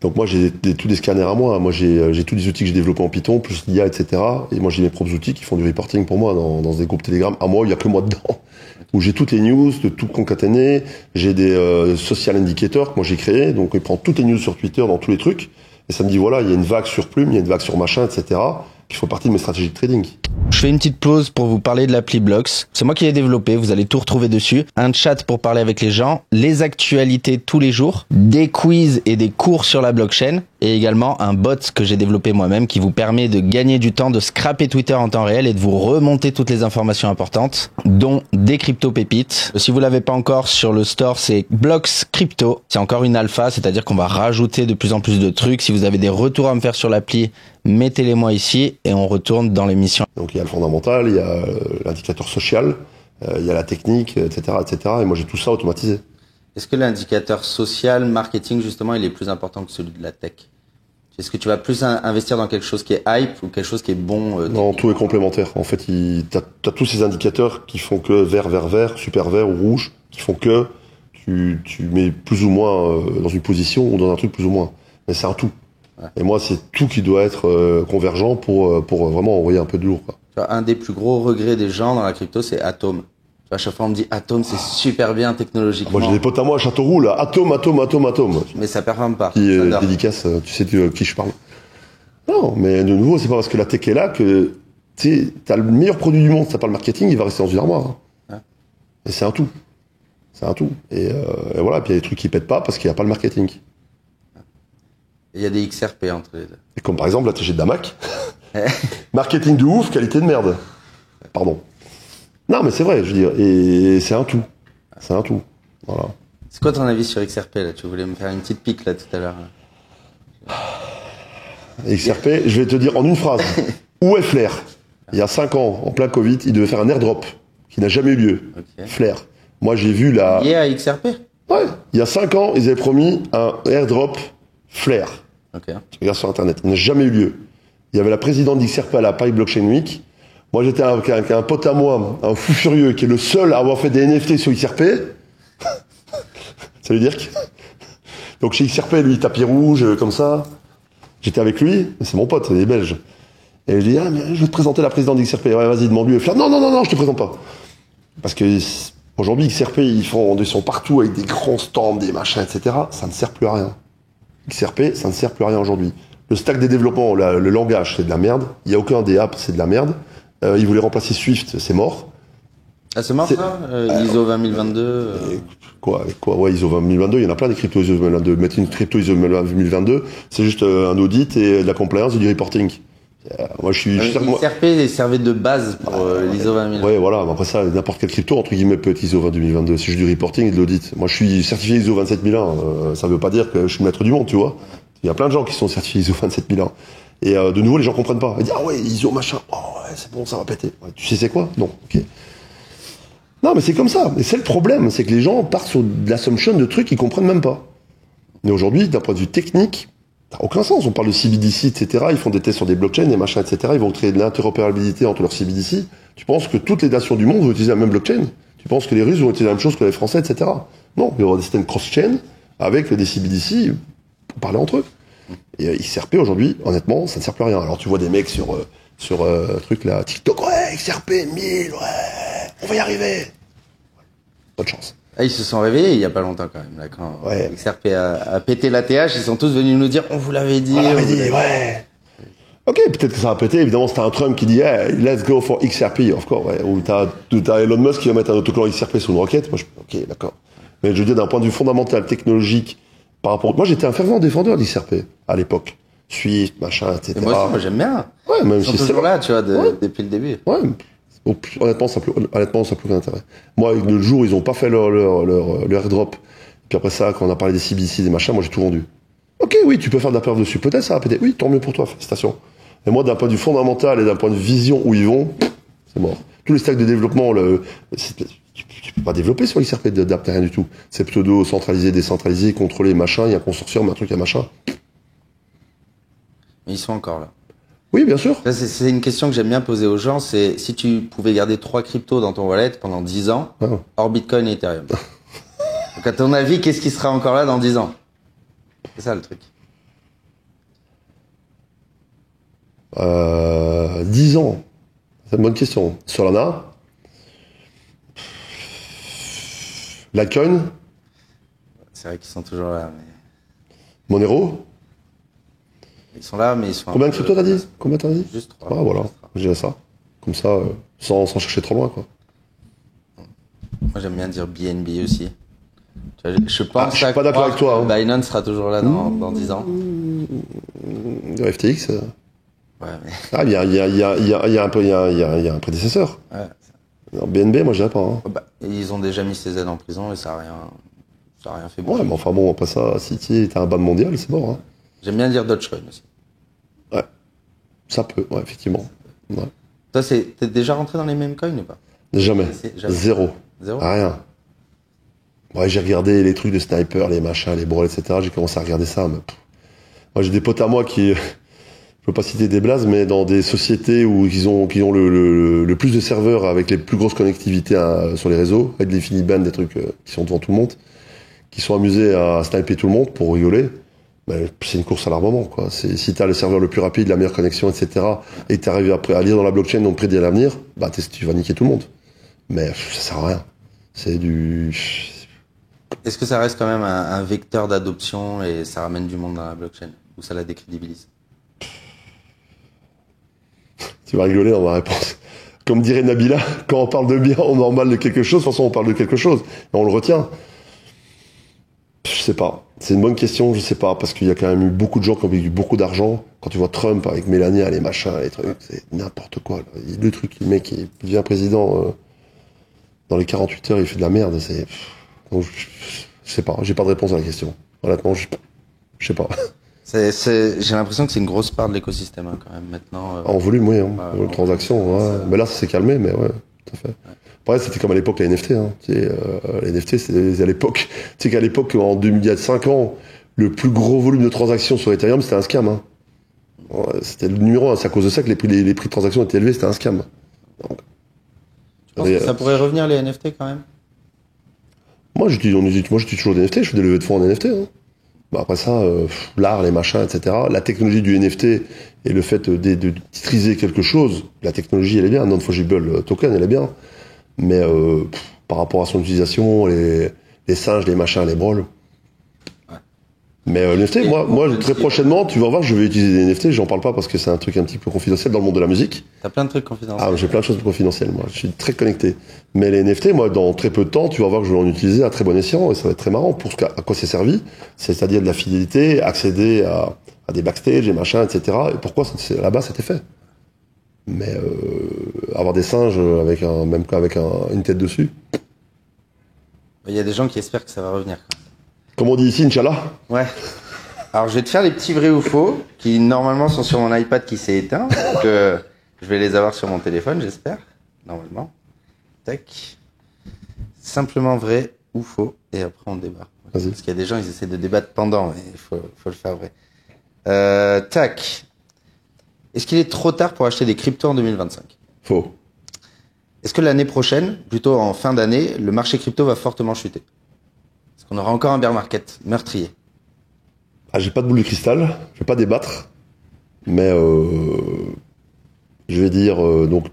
Donc moi j'ai tous des scanners à moi. Moi j'ai tous des outils que j'ai développés en Python, plus l'IA, etc. Et moi j'ai mes propres outils qui font du reporting pour moi dans des groupes Telegram. À moi, il y a que moi dedans. Où j'ai toutes les news, de tout concaténé. J'ai des social indicators que moi j'ai créés. Donc il prend toutes les news sur Twitter, dans tous les trucs. Et ça me dit voilà, il y a une vague sur Plume, il y a une vague sur machin, etc. qui font partie de mes stratégies de trading. Je fais une petite pause pour vous parler de l'appli Blocks. C'est moi qui l'ai développé, vous allez tout retrouver dessus. Un chat pour parler avec les gens, les actualités tous les jours, des quiz et des cours sur la blockchain, et également un bot que j'ai développé moi-même qui vous permet de gagner du temps, de scraper Twitter en temps réel et de vous remonter toutes les informations importantes, dont des crypto pépites. Si vous l'avez pas encore sur le store, c'est Blocks Crypto. C'est encore une alpha, c'est-à-dire qu'on va rajouter de plus en plus de trucs. Si vous avez des retours à me faire sur l'appli, mettez-les moi ici et on retourne dans l'émission. Donc il y a le fondamental, il y a l'indicateur social, il y a la technique, etc., etc. Et moi j'ai tout ça automatisé. Est-ce que l'indicateur social, marketing, justement, il est plus important que celui de la tech? Est-ce que tu vas plus investir dans quelque chose qui est hype ou quelque chose qui est bon? Non, tout est complémentaire. En fait, t'as tous ces indicateurs qui font que vert, super vert ou rouge, qui font que tu mets plus ou moins dans une position ou dans un truc plus ou moins. Mais c'est un tout. Ouais. Et moi, c'est tout qui doit être convergent pour vraiment envoyer un peu de lourd, quoi. Tu vois, un des plus gros regrets des gens dans la crypto, c'est Atom. À chaque fois, on me dit Atom, c'est super bien technologiquement. Moi, j'ai des potes à moi à Châteauroux, là. Atom. Mais ça performe pas. Qui dédicace, tu sais de qui je parle. Non, mais de nouveau, c'est pas parce que la tech est là que, tu sais, t'as le meilleur produit du monde, si t'as pas le marketing, il va rester dans une armoire. Hein. Ouais. Et c'est un tout. C'est un tout. Et voilà, puis il y a des trucs qui pètent pas parce qu'il n'y a pas le marketing. Il y a des XRP entre les deux. Et comme par exemple la TG de Damac. Marketing de ouf, qualité de merde. Pardon. Non, mais c'est vrai, je veux dire, et c'est un tout. C'est un tout. Voilà. C'est quoi ton avis sur XRP, là? Tu voulais me faire une petite pique, là, tout à l'heure. XRP, je vais te dire en une phrase. Où est Flair? Il y a 5 ans, en plein Covid, il devait faire un airdrop, qui n'a jamais eu lieu. Okay. Flair. Moi, j'ai vu la... Lié à XRP? Ouais. Il y a 5 ans, ils avaient promis un airdrop Flair. Okay. Tu regardes sur Internet. Il n'a jamais eu lieu. Il y avait la présidente d'XRP à la Paris Blockchain Week. Moi, j'étais avec un pote à moi, un fou furieux, qui est le seul à avoir fait des NFT sur XRP. Ça veut dire que... Donc, chez XRP, lui, tapis rouge, comme ça. J'étais avec lui, c'est mon pote, il est belge. Et je lui dis, ah, mais je vais te présenter la présidente d'XRP. Ouais, vas-y, demande-lui. Et Flair, non, je te présente pas. Parce que, aujourd'hui, XRP, ils sont partout avec des grands stands, des machins, etc. Ça ne sert plus à rien. XRP, ça ne sert plus à rien aujourd'hui. Le stack des développements, le langage, c'est de la merde. Il n'y a aucun des apps, c'est de la merde. Ils voulaient remplacer Swift, c'est mort. Ah, c'est mort, ça? ISO 20022 Quoi, ouais, ISO 20022, il y en a plein des cryptos ISO 20022. Mettre une crypto ISO 2022, c'est juste un audit et de la compliance et du reporting. Moi, je suis... XRP servait de base pour l'ISO 20022. Ouais, voilà. Après ça, n'importe quelle crypto, entre guillemets, peut être ISO 2022. C'est juste du reporting et de l'audit. Moi, je suis certifié ISO 27001. Ça veut pas dire que je suis le maître du monde, tu vois. Il y a plein de gens qui sont certifiés ISO 27001. Et de nouveau, les gens comprennent pas. Ils disent, ah ouais, ISO machin. Oh ouais, c'est bon, ça va péter. Ouais, tu sais c'est quoi? Non. Ok. Non, mais c'est comme ça. Et c'est le problème. C'est que les gens partent sur de l'assumption de trucs qu'ils comprennent même pas. Mais aujourd'hui, d'un point de vue technique, ça n'a aucun sens. On parle de CBDC, etc. Ils font des tests sur des blockchains, des machins, etc. Ils vont créer de l'interopérabilité entre leurs CBDC. Tu penses que toutes les nations du monde vont utiliser la même blockchain? Tu penses que les Russes vont utiliser la même chose que les Français, etc. Non, il y aura des systèmes cross-chain avec des CBDC pour parler entre eux. Et XRP aujourd'hui, honnêtement, ça ne sert plus à rien. Alors tu vois des mecs sur truc là, TikTok, ouais, XRP 1000, ouais, on va y arriver. Bonne chance. Ah, ils se sont réveillés il y a pas longtemps quand même. Là, quand XRP a pété l'ATH, ils sont tous venus nous dire, on vous l'avait dit. Ouais. Ok, peut-être que ça va péter. Évidemment, c'était un Trump qui dit, hey, let's go for XRP, of course. Ouais. Ou t'as Elon Musk qui va mettre un autocollant XRP sur une roquette. Moi, ok, d'accord. Mais je veux dire, d'un point de vue fondamental, technologique, par rapport... Moi, j'étais un fervent défendeur d'XRP à l'époque. Swift, machin, etc. Et moi aussi, moi, j'aime bien. Ouais, même ils sont toujours là, tu vois, depuis le début. Ouais. Honnêtement, ça n'a plus aucun intérêt. Moi, le jour où ils ont pas fait leur airdrop, puis après ça, quand on a parlé des CBDC, des machins, moi, j'ai tout vendu. Ok, oui, tu peux faire de la perf dessus. Peut-être ça va péter. Oui, tant mieux pour toi, félicitations. Mais moi, d'un point de vue fondamental et d'un point de vue vision où ils vont, c'est mort. Tous les stacks de développement, tu peux pas développer sur XRP d'app, rien du tout. C'est pseudo centralisé, décentralisé, contrôlé, machin, il y a un consortium, un truc, un machin. Mais ils sont encore là. Oui, bien sûr. C'est une question que j'aime bien poser aux gens, c'est si tu pouvais garder 3 cryptos dans ton wallet pendant 10 ans, hors Bitcoin et Ethereum. Donc à ton avis, qu'est-ce qui sera encore là dans 10 ans? C'est ça le truc. 10 ans. C'est une bonne question. Solana. Litecoin. C'est vrai qu'ils sont toujours là, mais... Monero. Ils sont là, mais ils sont... Combien de cryptos t'as dit? Combien t'as dit? Juste 3. Ah, voilà. Je dirais ça. Comme ça, sans chercher trop loin, quoi. Moi, j'aime bien dire BNB aussi. Tu vois, je pense je suis pas d'accord avec toi. Hein. Binance sera toujours là dans 10 ans. Le FTX. Ouais, mais... Ah, il y a un prédécesseur. Ouais. Non, BNB, moi, je dirais pas. Hein. Bah, ils ont déjà mis CZ en prison et ça a rien fait. Ouais, mais enfin bon, après ça, si t'as un ban mondial, c'est mort. Hein. J'aime bien dire Dogecoin aussi. Ouais. Ça peut, ouais, effectivement. Ouais. Toi, t'es déjà rentré dans les mêmes coins ou pas? Jamais. Zéro. Zéro? Rien. Ouais, j'ai regardé les trucs de sniper, les machins, les brawls, etc. J'ai commencé à regarder ça, mais moi, j'ai des potes à moi qui, je veux pas citer des blazes, mais dans des sociétés où qui ont le plus de serveurs avec les plus grosses connectivités sur les réseaux, avec des Finiban, des trucs qui sont devant tout le monde, qui sont amusés à sniper tout le monde pour rigoler. Ben, c'est une course à l'armement, quoi. Si t'as le serveur le plus rapide, la meilleure connexion, etc., et que t'arrives à lire dans la blockchain, donc prédire l'avenir, bah, tu vas niquer tout le monde. Mais ça sert à rien. C'est du... Est-ce que ça reste quand même un vecteur d'adoption et ça ramène du monde dans la blockchain? Ou ça la décrédibilise? Tu vas rigoler dans ma réponse. Comme dirait Nabila, quand on parle de bien au normal de quelque chose, de toute façon on parle de quelque chose, et on le retient. Je sais pas. C'est une bonne question, je sais pas, parce qu'il y a quand même eu beaucoup de gens qui ont eu beaucoup d'argent. Quand tu vois Trump avec Melania, les machins, les trucs, c'est n'importe quoi. Là. Le truc, le mec, il devient président dans les 48 heures, il fait de la merde. Donc, je sais pas, j'ai pas de réponse à la question. Honnêtement, je sais pas. J'ai l'impression que c'est une grosse part de l'écosystème hein, quand même maintenant. En volume, oui, hein. En transaction, ouais. Mais là, ça s'est calmé, mais ouais, tout à fait. Ouais. Pareil, c'était comme à l'époque les NFT. Hein. Les NFT, c'était à l'époque. Tu sais qu'à l'époque, il y a 5 ans, le plus gros volume de transactions sur Ethereum, c'était un scam. Hein. Ouais, c'était le numéro 1. C'est à cause de ça que les prix de transaction étaient élevés, c'était un scam. Donc, tu penses que ça pourrait revenir les NFT quand même? Moi, j'utilise toujours des NFT, je fais des levées de fonds en NFT. Hein. Bah, après ça, l'art, les machins, etc. La technologie du NFT et le fait de titriser quelque chose, la technologie, elle est bien. Non-fungible token, elle est bien. Mais par rapport à son utilisation, les singes, les machins, les brawls. Ouais. Mais NFT, moi, très prochainement, tu vas voir, je vais utiliser des NFT. J'en parle pas parce que c'est un truc un petit peu confidentiel dans le monde de la musique. T'as plein de trucs confidentiels. Ah, j'ai plein de choses confidentielles, moi. Je suis très connecté. Mais les NFT, moi, dans très peu de temps, tu vas voir que je vais en utiliser à très bon escient et ça va être très marrant pour à quoi c'est servi. C'est-à-dire de la fidélité, accéder à des backstage et machins, etc. Et pourquoi là-bas, c'était fait. Mais avoir des singes avec une tête dessus. Il y a des gens qui espèrent que ça va revenir. Quoi. Comme on dit ici, Inch'Allah. Ouais. Alors je vais te faire les petits vrais ou faux qui normalement sont sur mon iPad qui s'est éteint. Donc je vais les avoir sur mon téléphone, j'espère. Normalement. Tac. Simplement vrai ou faux et après on débat. Vas-y. Parce qu'il y a des gens ils essaient de débattre pendant mais il faut le faire vrai. Tac. Est-ce qu'il est trop tard pour acheter des cryptos en 2025? Faux. Est-ce que l'année prochaine, plutôt en fin d'année, le marché crypto va fortement chuter? Est-ce qu'on aura encore un bear market meurtrier? Ah, j'ai pas de boule de cristal, je vais pas débattre, mais je vais dire donc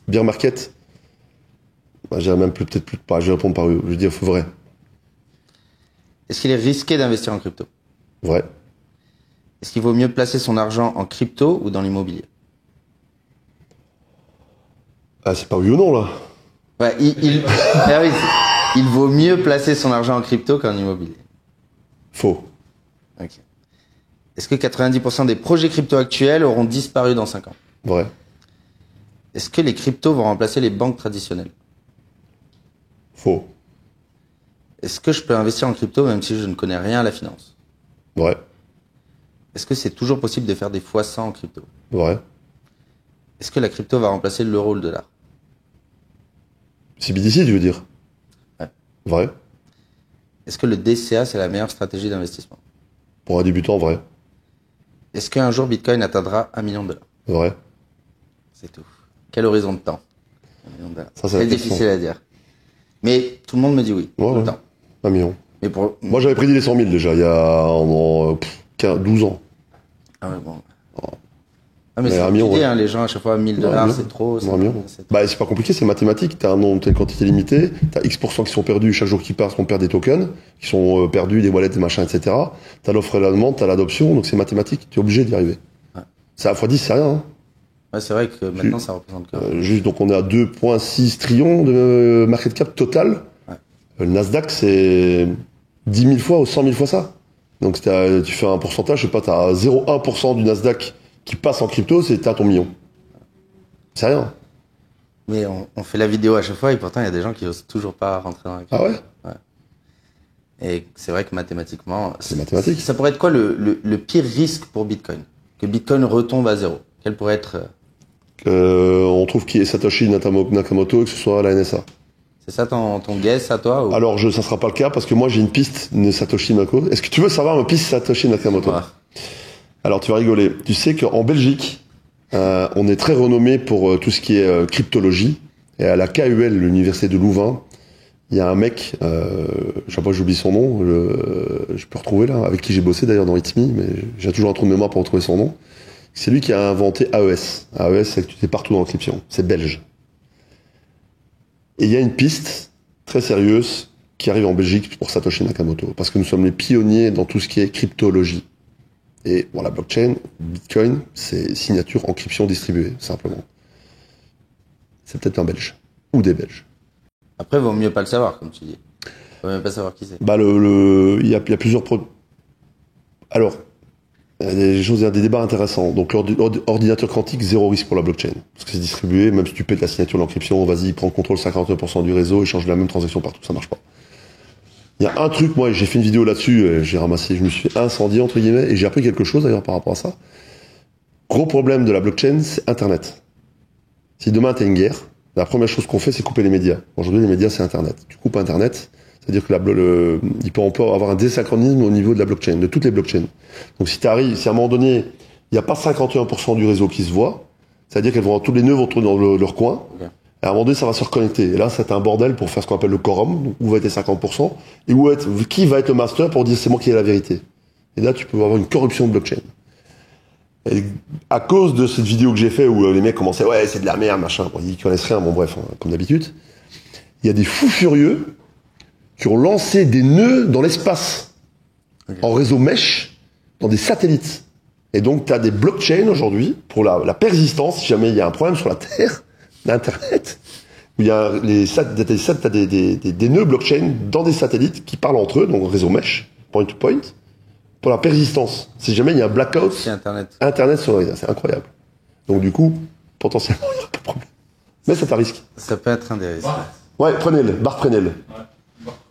bear market. J'ai même peut-être plus pas. Je vais répondre par je vais dire vrai. Est-ce qu'il est risqué d'investir en crypto? Vrai. Est-ce qu'il vaut mieux placer son argent en crypto ou dans l'immobilier? Ah, c'est pas oui ou non là. Ouais, ah oui, il vaut mieux placer son argent en crypto qu'en immobilier. Faux. Ok. Est-ce que 90% des projets crypto actuels auront disparu dans 5 ans? Vrai. Est-ce que les cryptos vont remplacer les banques traditionnelles? Faux. Est-ce que je peux investir en crypto même si je ne connais rien à la finance? Vrai. Est-ce que c'est toujours possible de faire des x100 en crypto? Vrai. Est-ce que la crypto va remplacer l'euro ou le dollar? CBDC, tu veux dire? Ouais. Vrai. Est-ce que le DCA, c'est la meilleure stratégie d'investissement? Pour un débutant, vrai. Est-ce qu'un jour Bitcoin atteindra $1 million? Vrai. C'est tout. Quel horizon de temps? Ça, c'est difficile à dire. Mais tout le monde me dit oui. Ouais, tout ouais. le temps. 1 million. Mais pour... Moi, j'avais prédit les 100 000 déjà, il y a 12 ans. Ah ouais, bon. Ah, mais Mais c'est 1 million, compliqué, ouais. hein, les gens, à chaque fois, 1000 $, c'est trop. 1 million. C'est... Bah, c'est pas compliqué, c'est mathématique. T'as une quantité limitée, t'as X% qui sont perdus, chaque jour qui passe, on perd des tokens, qui sont perdus, des wallets, des machins, etc. T'as l'offre et la demande, t'as l'adoption, donc c'est mathématique, t'es obligé d'y arriver. Ouais. Ça, x10, c'est rien, hein. Ouais, c'est vrai que maintenant, ça représente que... Juste, donc on est à 2,6 trillions de market cap total. Ouais. Le Nasdaq, c'est 10 000 fois ou 100 000 fois ça. Donc tu fais un pourcentage, je sais pas, t'as 0,1% du Nasdaq qui passe en crypto, c'est t'as ton million. C'est rien. Mais on fait la vidéo à chaque fois et pourtant, il y a des gens qui osent toujours pas rentrer dans la crypto. Ah ouais? Ouais. Et c'est vrai que mathématiquement... C'est mathématique. Ça pourrait être quoi le pire risque pour Bitcoin? Que Bitcoin retombe à zéro? Quel pourrait être... On trouve qui est Satoshi Nakamoto et que ce soit la NSA. C'est ça ton guess à toi ou... Alors, ça sera pas le cas parce que moi j'ai une piste de Satoshi Nakamoto. Est-ce que tu veux savoir ma piste Satoshi Nakamoto? Ouais. Alors, tu vas rigoler. Tu sais qu'en Belgique, on est très renommé pour tout ce qui est cryptologie. Et à la KUL, l'université de Louvain, il y a un mec, je sais pas, j'oublie son nom, je peux retrouver là, avec qui j'ai bossé d'ailleurs dans It's Me, mais j'ai toujours un trou de mémoire pour retrouver son nom. C'est lui qui a inventé AES. AES, c'est que tu es partout dans l'encryption. C'est belge. Et il y a une piste très sérieuse qui arrive en Belgique pour Satoshi Nakamoto. Parce que nous sommes les pionniers dans tout ce qui est cryptologie. Et bon, la blockchain, Bitcoin, c'est signature, encryption distribuée, simplement. C'est peut-être un Belge. Ou des Belges. Après, il vaut mieux pas le savoir, comme tu dis. Il vaut mieux pas savoir qui c'est. Bah, il y a plusieurs Alors, il y a des débats intéressants. Donc, l'ordinateur quantique, zéro risque pour la blockchain. Parce que c'est distribué, même si tu pètes la signature de l'encryption, vas-y, prends le contrôle 51% du réseau, échange la même transaction partout, ça marche pas. Il y a un truc, moi, j'ai fait une vidéo là-dessus, je me suis incendié, entre guillemets, et j'ai appris quelque chose d'ailleurs par rapport à ça. Gros problème de la blockchain, c'est Internet. Si demain t'as une guerre, la première chose qu'on fait, c'est couper les médias. Aujourd'hui, les médias, c'est Internet. Tu coupes Internet, c'est-à-dire que il peut avoir un désynchronisme au niveau de la blockchain, de toutes les blockchains. Donc si à un moment donné, il n'y a pas 51% du réseau qui se voit, c'est-à-dire qu'elles vont tous les nœuds vont tourner dans leur coin, Okay. et à un moment donné, ça va se reconnecter. Et là, c'est un bordel pour faire ce qu'on appelle le quorum, donc où va être les 50%, et qui va être le master pour dire c'est moi qui ai la vérité. Et là, tu peux avoir une corruption de blockchain. Et à cause de cette vidéo que j'ai fait où les mecs commençaient, ouais, c'est de la merde, machin, bon, ils connaissent rien, bon bref, comme d'habitude, il y a des fous furieux qui ont lancé des nœuds dans l'espace, Okay. en réseau mesh, dans des satellites. Et donc, tu as des blockchains aujourd'hui, pour la persistance, si jamais il y a un problème sur la Terre, d'Internet, où il y a t'as des nœuds blockchain dans des satellites qui parlent entre eux, donc réseau mesh, point to point, pour la persistance. Si jamais il y a un blackout, C'est Internet. Internet sur les c'est incroyable. Donc du coup, potentiellement, il n'y aura pas de problème. Mais c'est un risque. Ça peut être un des risques. Ouais, Prenel, Bart Prenel.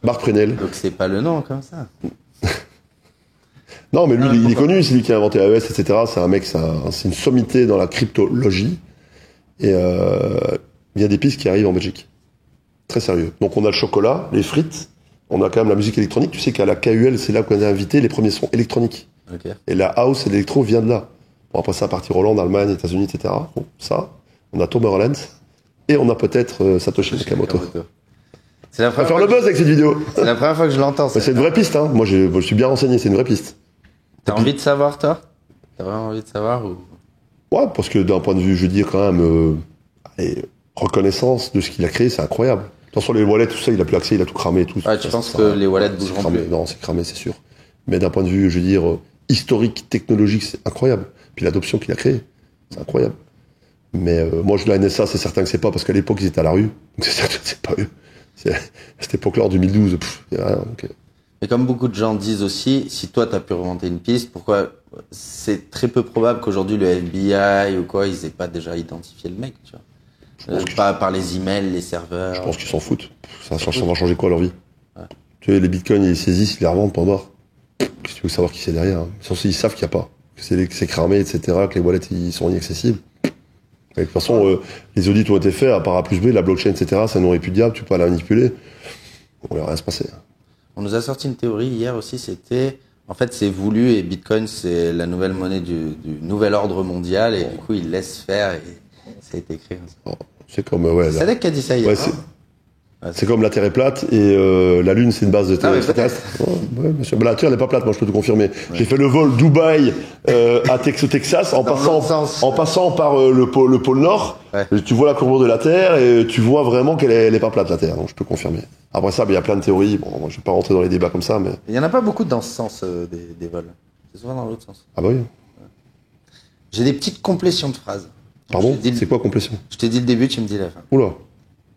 Bart Prenel. Donc c'est pas le nom comme ça. Non, mais lui, il est connu, c'est lui qui a inventé AES, etc. C'est un mec, c'est une sommité dans la cryptologie. Et il y a des pistes qui arrivent en Belgique. Très sérieux. Donc on a le chocolat, les frites, on a quand même la musique électronique. Tu sais qu'à la KUL, c'est là qu'on a invité les premiers sons électroniques. Ok. Et la house et l'électro vient de là. Bon, après ça, partir Hollande, Allemagne, États-Unis, etc. Bon, ça, on a Tomorrowland. Et on a peut-être Satoshi Nakamoto. C'est la On va première faire fois le buzz avec cette vidéo. C'est la première fois que je l'entends. Mais c'est une vraie piste, hein. Moi, je suis bien renseigné, c'est une vraie piste. T'as envie de savoir, toi? T'as vraiment envie de savoir ou... Ouais, parce que d'un point de vue, je veux dire, quand même, reconnaissance de ce qu'il a créé, c'est incroyable. De toute façon, les wallets, tout ça, il a plus accès, il a tout cramé et tout. Ouais, tu penses que les wallets bougeront cramé. plus? Non, c'est cramé, c'est sûr. Mais d'un point de vue, je veux dire, historique, technologique, c'est incroyable. Puis l'adoption qu'il a créée, c'est incroyable. Mais moi, la NSA, c'est certain que c'est pas, parce qu'à l'époque, ils étaient à la rue. Donc c'est certain que c'est pas eux. À cette époque-là, en 2012, il y a rien. Donc, Mais comme beaucoup de gens disent aussi, si toi t'as pu remonter une piste, pourquoi c'est très peu probable qu'aujourd'hui le FBI ou quoi, ils aient pas déjà identifié le mec, tu vois. Pas par les emails, les serveurs. je pense qu'ils s'en foutent. Ça va changer quoi leur vie? Ouais. Tu sais, les bitcoins, ils les saisissent, ils les revendent, point barre. Qu'est-ce que tu veux savoir qui c'est derrière? Ils savent qu'il n'y a pas. Que c'est cramé, etc., que les wallets, ils sont inaccessibles. De toute façon, les audits ont été faits, à part A plus B, la blockchain, etc., c'est non répudiable, tu peux pas la manipuler. On ne va rien se passer. On nous a sorti une théorie hier aussi, c'était En fait, c'est voulu et Bitcoin, c'est la nouvelle monnaie du nouvel ordre mondial et du coup, ils laissent faire et ça a été créé comme ça. Oh, c'est comme, ouais. C'est Sadek qui a dit ça hier. Ouais, hein. c'est comme la Terre est plate et la Lune c'est une base de Terre Ah oui, extraterrestre. Ouais, bien sûr. Bah, la Terre n'est pas plate, moi je peux te confirmer. Ouais. J'ai fait le vol Dubaï au Texas en passant par le pôle Nord. Ouais. Tu vois la courbure de la Terre et tu vois vraiment qu'elle est pas plate la Terre. Donc je peux confirmer. Après ça, il y a plein de théories. Bon, moi, je vais pas rentrer dans les débats comme ça, mais. Il y en a pas beaucoup dans ce sens des vols. C'est souvent dans l'autre sens. Ah bah oui. J'ai des petites complétions de phrases. Pardon. C'est quoi complétion? Je t'ai dit le début, tu me dis la fin. Oula.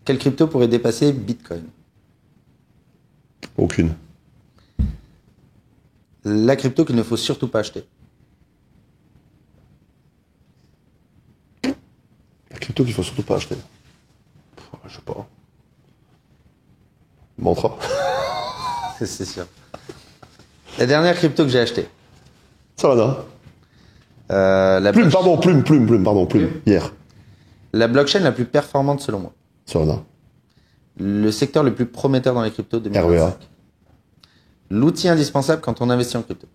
Quelle crypto pourrait dépasser Bitcoin? Aucune. La crypto qu'il ne faut surtout pas acheter. La crypto qu'il faut surtout pas acheter. Je sais pas. Mantra. C'est sûr. La dernière crypto que j'ai achetée. Solana. Plume. Hier. La blockchain la plus performante selon moi. Solana. Le secteur le plus prometteur dans les cryptos 2025. REA. L'outil indispensable quand on investit en crypto.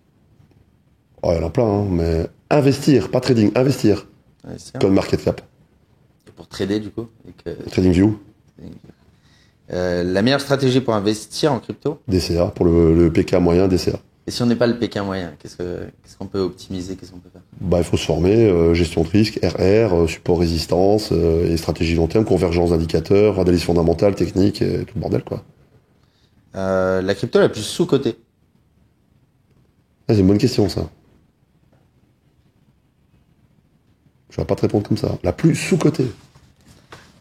Oh, il y en a plein, hein, mais investir, pas trading, investir. Ouais, c'est Comme market cap. Et pour trader du coup. TradingView. La meilleure stratégie pour investir en crypto. DCA, pour le PK moyen, DCA. Et si on n'est pas le Pékin moyen, qu'est-ce qu'on peut optimiser, qu'est-ce qu'on peut faire? Bah, il faut se former, gestion de risque, RR, support résistance, et stratégie long terme, convergence d'indicateurs, analyse fondamentale, technique, et tout le bordel, quoi. La crypto la plus sous-cotée. Ah, c'est une bonne question, ça. Je vais pas te répondre comme ça. La plus sous-cotée.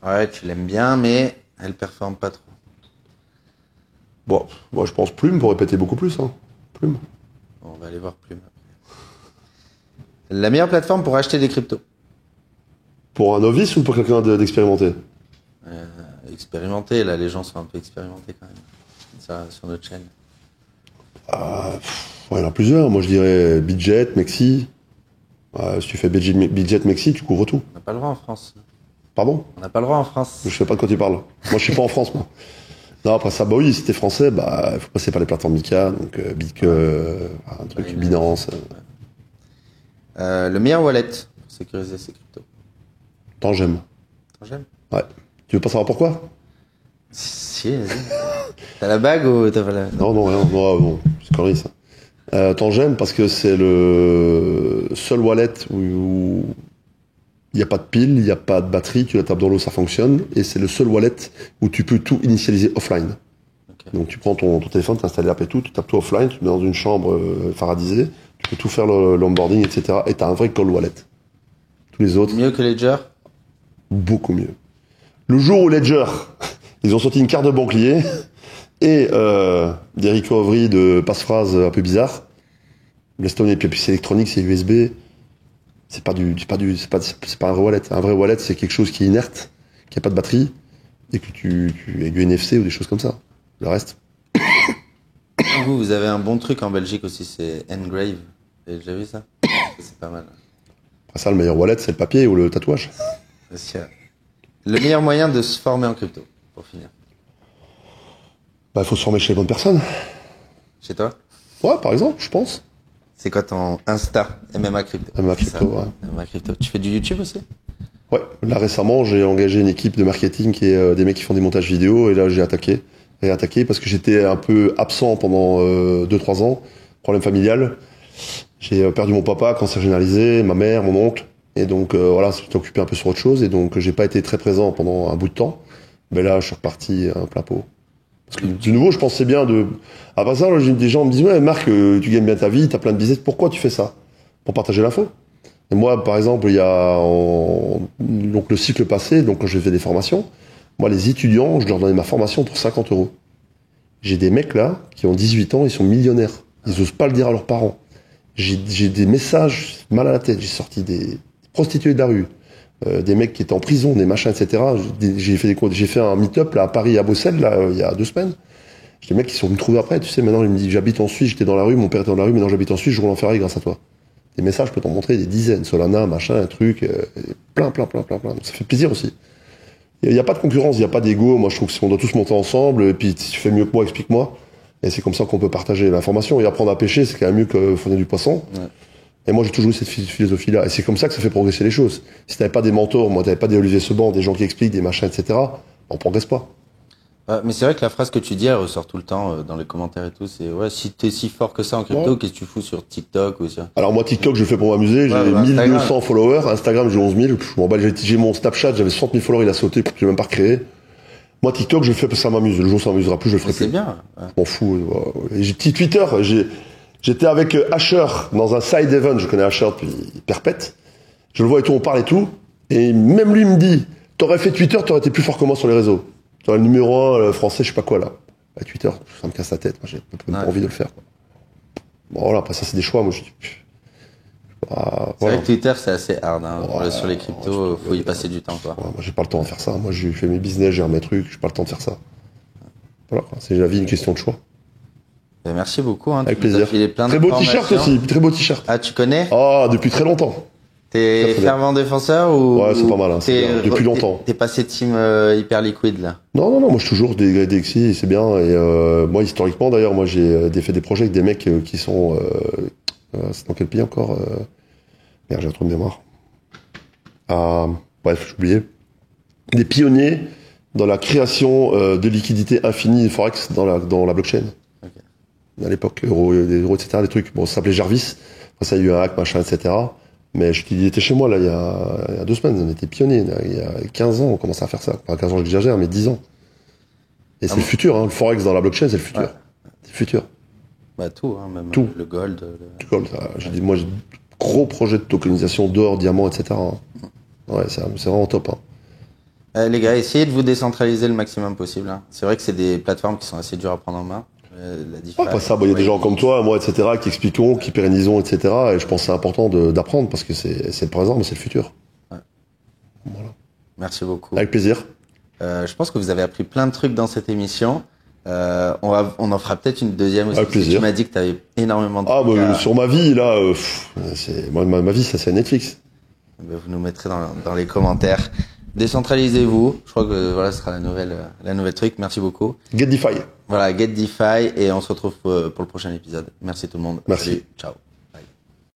Ouais, tu l'aimes bien, mais elle performe pas trop. Bon, moi je pense Plume pour répéter beaucoup plus, hein. Plume. Bon, on va aller voir Plume. La meilleure plateforme pour acheter des cryptos. Pour un novice ou pour quelqu'un d'expérimenté? Expérimenté, là, les gens sont un peu expérimentés quand même. Ça, sur notre chaîne. Ouais, il y en a plusieurs. Moi je dirais Budget, Mexi. Si tu fais Budget, Mexi, tu couvres tout. On n'a pas le droit en France. Pardon? On n'a pas le droit en France. Je sais pas de quoi tu parles. Moi je suis pas en France, moi. Non, après ça, bah oui, si t'es français, bah, il faut passer par les plateformes Mika, donc un truc, Binance. Le meilleur wallet pour sécuriser ses cryptos. Tangem. Tangem? Ouais. Tu veux pas savoir pourquoi? Si, vas-y. T'as la bague ou t'as pas la... Non, rien. Non, c'est connerie, ça. Tangem, parce que c'est le seul wallet où il n'y a pas de pile, il n'y a pas de batterie, tu la tapes dans l'eau, ça fonctionne, et c'est le seul wallet où tu peux tout initialiser offline. Okay. Donc tu prends ton téléphone, tu installes l'app et tout, tu tapes tout offline, tu le mets dans une chambre faradisée, tu peux tout faire l'onboarding, etc. Et tu as un vrai cold wallet. Tous les autres... Mieux que Ledger? Beaucoup mieux. Le jour où Ledger, ils ont sorti une carte de banquier et des recovery de passe-phrases un peu bizarres, Glaston et puis c'est électronique, c'est USB... C'est pas un vrai wallet. Un vrai wallet, c'est quelque chose qui est inerte, qui a pas de batterie, et que avec du NFC ou des choses comme ça. Le reste. Vous avez un bon truc en Belgique aussi, c'est Engrave. Vous avez déjà vu ça? C'est pas mal. Après ça, le meilleur wallet, c'est le papier ou le tatouage. Le meilleur moyen de se former en crypto, pour finir. Bah, il faut se former chez les bonnes personnes. Chez toi? Ouais, par exemple, je pense. C'est quoi ton Insta? MMA Crypto. MMA Crypto, ouais. MMA Crypto. Tu fais du YouTube aussi? Ouais. Là, récemment, j'ai engagé une équipe de marketing qui est des mecs qui font des montages vidéo, et là, j'ai attaqué parce que j'étais un peu absent pendant 2-3 ans. Problème familial. J'ai perdu mon papa, cancer généralisé, ma mère, mon oncle. Et donc, voilà, j'étais occupé un peu sur autre chose, et donc, j'ai pas été très présent pendant un bout de temps. Mais là, je suis reparti un plein pot. Parce que, de nouveau, je pensais bien de... Après ça, là, des gens me disent, ouais, Marc, tu gagnes bien ta vie, t'as plein de business, pourquoi tu fais ça? Pour partager l'info. Et moi, par exemple, il y a, donc, le cycle passé, donc, quand j'ai fait des formations, moi, les étudiants, je leur donnais ma formation pour 50 €. J'ai des mecs, là, qui ont 18 ans, ils sont millionnaires. Ils osent pas le dire à leurs parents. J'ai des messages mal à la tête. J'ai sorti des prostituées de la rue, des mecs qui étaient en prison, des machins, etc. J'ai fait un meet-up là à Paris, à Bruxelles, là, il y a 2 semaines. J'ai des mecs qui sont venus me trouver après, tu sais, maintenant ils me disent j'habite en Suisse, j'étais dans la rue, mon père était dans la rue, maintenant j'habite en Suisse, je roule en Ferrari grâce à toi. Des messages, je peux t'en montrer des dizaines, Solana, machin, un truc, plein. Ça fait plaisir aussi. Il n'y a pas de concurrence, il n'y a pas d'ego. Moi je trouve qu'on doit tous monter ensemble, et puis si tu fais mieux que moi, explique-moi. Et c'est comme ça qu'on peut partager l'information. Et apprendre à pêcher, c'est quand même mieux que fournir du poisson. Ouais. Et moi, j'ai toujours eu cette philosophie-là. Et c'est comme ça que ça fait progresser les choses. Si t'avais pas des mentors, moi, t'avais pas des Olivier Seban, des gens qui expliquent, des machins, etc., on progresse pas. Mais c'est vrai que la phrase que tu dis, elle ressort tout le temps dans les commentaires et tout. C'est ouais, si t'es si fort que ça en crypto, qu'est-ce que tu fous sur TikTok ou ça? Alors moi, TikTok, je le fais pour m'amuser. J'ai 1200 followers. Instagram, j'ai 11 000. Je m'en bats. J'ai mon Snapchat, j'avais 60 000 followers, il a sauté, je l'ai même pas recréé. Moi, TikTok, je le fais parce que ça m'amuse. Le jour où ça m'amusera plus, je le ferai plus. C'est bien. Ouais. Je m'en fous. Et j'ai petit Twitter. J'étais avec Asher dans un side event. Je connais Asher depuis perpète. Je le vois et tout, on parle et tout. Et même lui me dit, t'aurais fait Twitter, t'aurais été plus fort que moi sur les réseaux. T'aurais le numéro 1 français, je sais pas quoi là. À Twitter, ça me casse la tête. Moi, j'ai pas envie de le faire. Quoi. Bon, voilà, après ça, c'est des choix. Moi, je dis. C'est vrai que Twitter, c'est assez hard. Hein. Sur les cryptos, faut y passer du temps. Quoi. Moi, j'ai pas le temps de faire ça. Moi, j'ai fait mes business, j'ai mes trucs. J'ai pas le temps de faire ça. Voilà, quoi. C'est la vie, une question de choix. Et merci beaucoup. Hein. Avec plaisir. Très beau t-shirt aussi. Très beau t-shirt. Ah, tu connais? Ah, depuis très longtemps. T'es fervent défenseur ou? Ouais, c'est pas mal. Hein, depuis longtemps. T'es passé team hyper liquide là? Non, moi je suis toujours des DXI, c'est bien. Et moi historiquement d'ailleurs, moi j'ai fait des projets avec des mecs qui sont. C'est dans quel pays encore Merde, j'ai un trou de mémoire. Bref, j'ai oublié. Des pionniers dans la création de liquidités infinies forex dans la blockchain. Okay. À l'époque, des euros, etc. Des trucs. Bon, ça s'appelait Jarvis. Après ça, il y a eu un hack, machin, etc. Mais il était chez moi là il y a 2 semaines. On était pionniers. Il y a 15 ans, on commençait à faire ça. Pas 15 ans, j'exagère, mais 10 ans. Et c'est le futur. Hein. Le forex dans la blockchain, c'est le futur. Ouais. C'est le futur. Bah tout, hein, même tout. Le gold. Le gold. Moi, j'ai gros projet de tokenisation d'or, diamant, etc. Ouais, c'est vraiment top. Hein. Les gars, essayez de vous décentraliser le maximum possible. Hein. C'est vrai que c'est des plateformes qui sont assez dures à prendre en main. La DeFi, après ça, il y a des gens comme toi, moi, etc., qui expliquons, qui pérennisons, etc. Et je pense que c'est important d'apprendre parce que c'est le présent, mais c'est le futur. Ouais. Voilà. Merci beaucoup. Avec plaisir. Je pense que vous avez appris plein de trucs dans cette émission. On en fera peut-être une deuxième aussi. Avec plaisir. Tu m'as dit que tu avais énormément de trucs. Sur ma vie, là, ma vie, ça c'est Netflix. Vous nous mettrez dans les commentaires. Décentralisez-vous. Je crois que voilà, ce sera la nouvelle truc. Merci beaucoup. Get DeFi. Voilà, Get DeFi et on se retrouve pour le prochain épisode. Merci tout le monde. Merci. Salut. Ciao.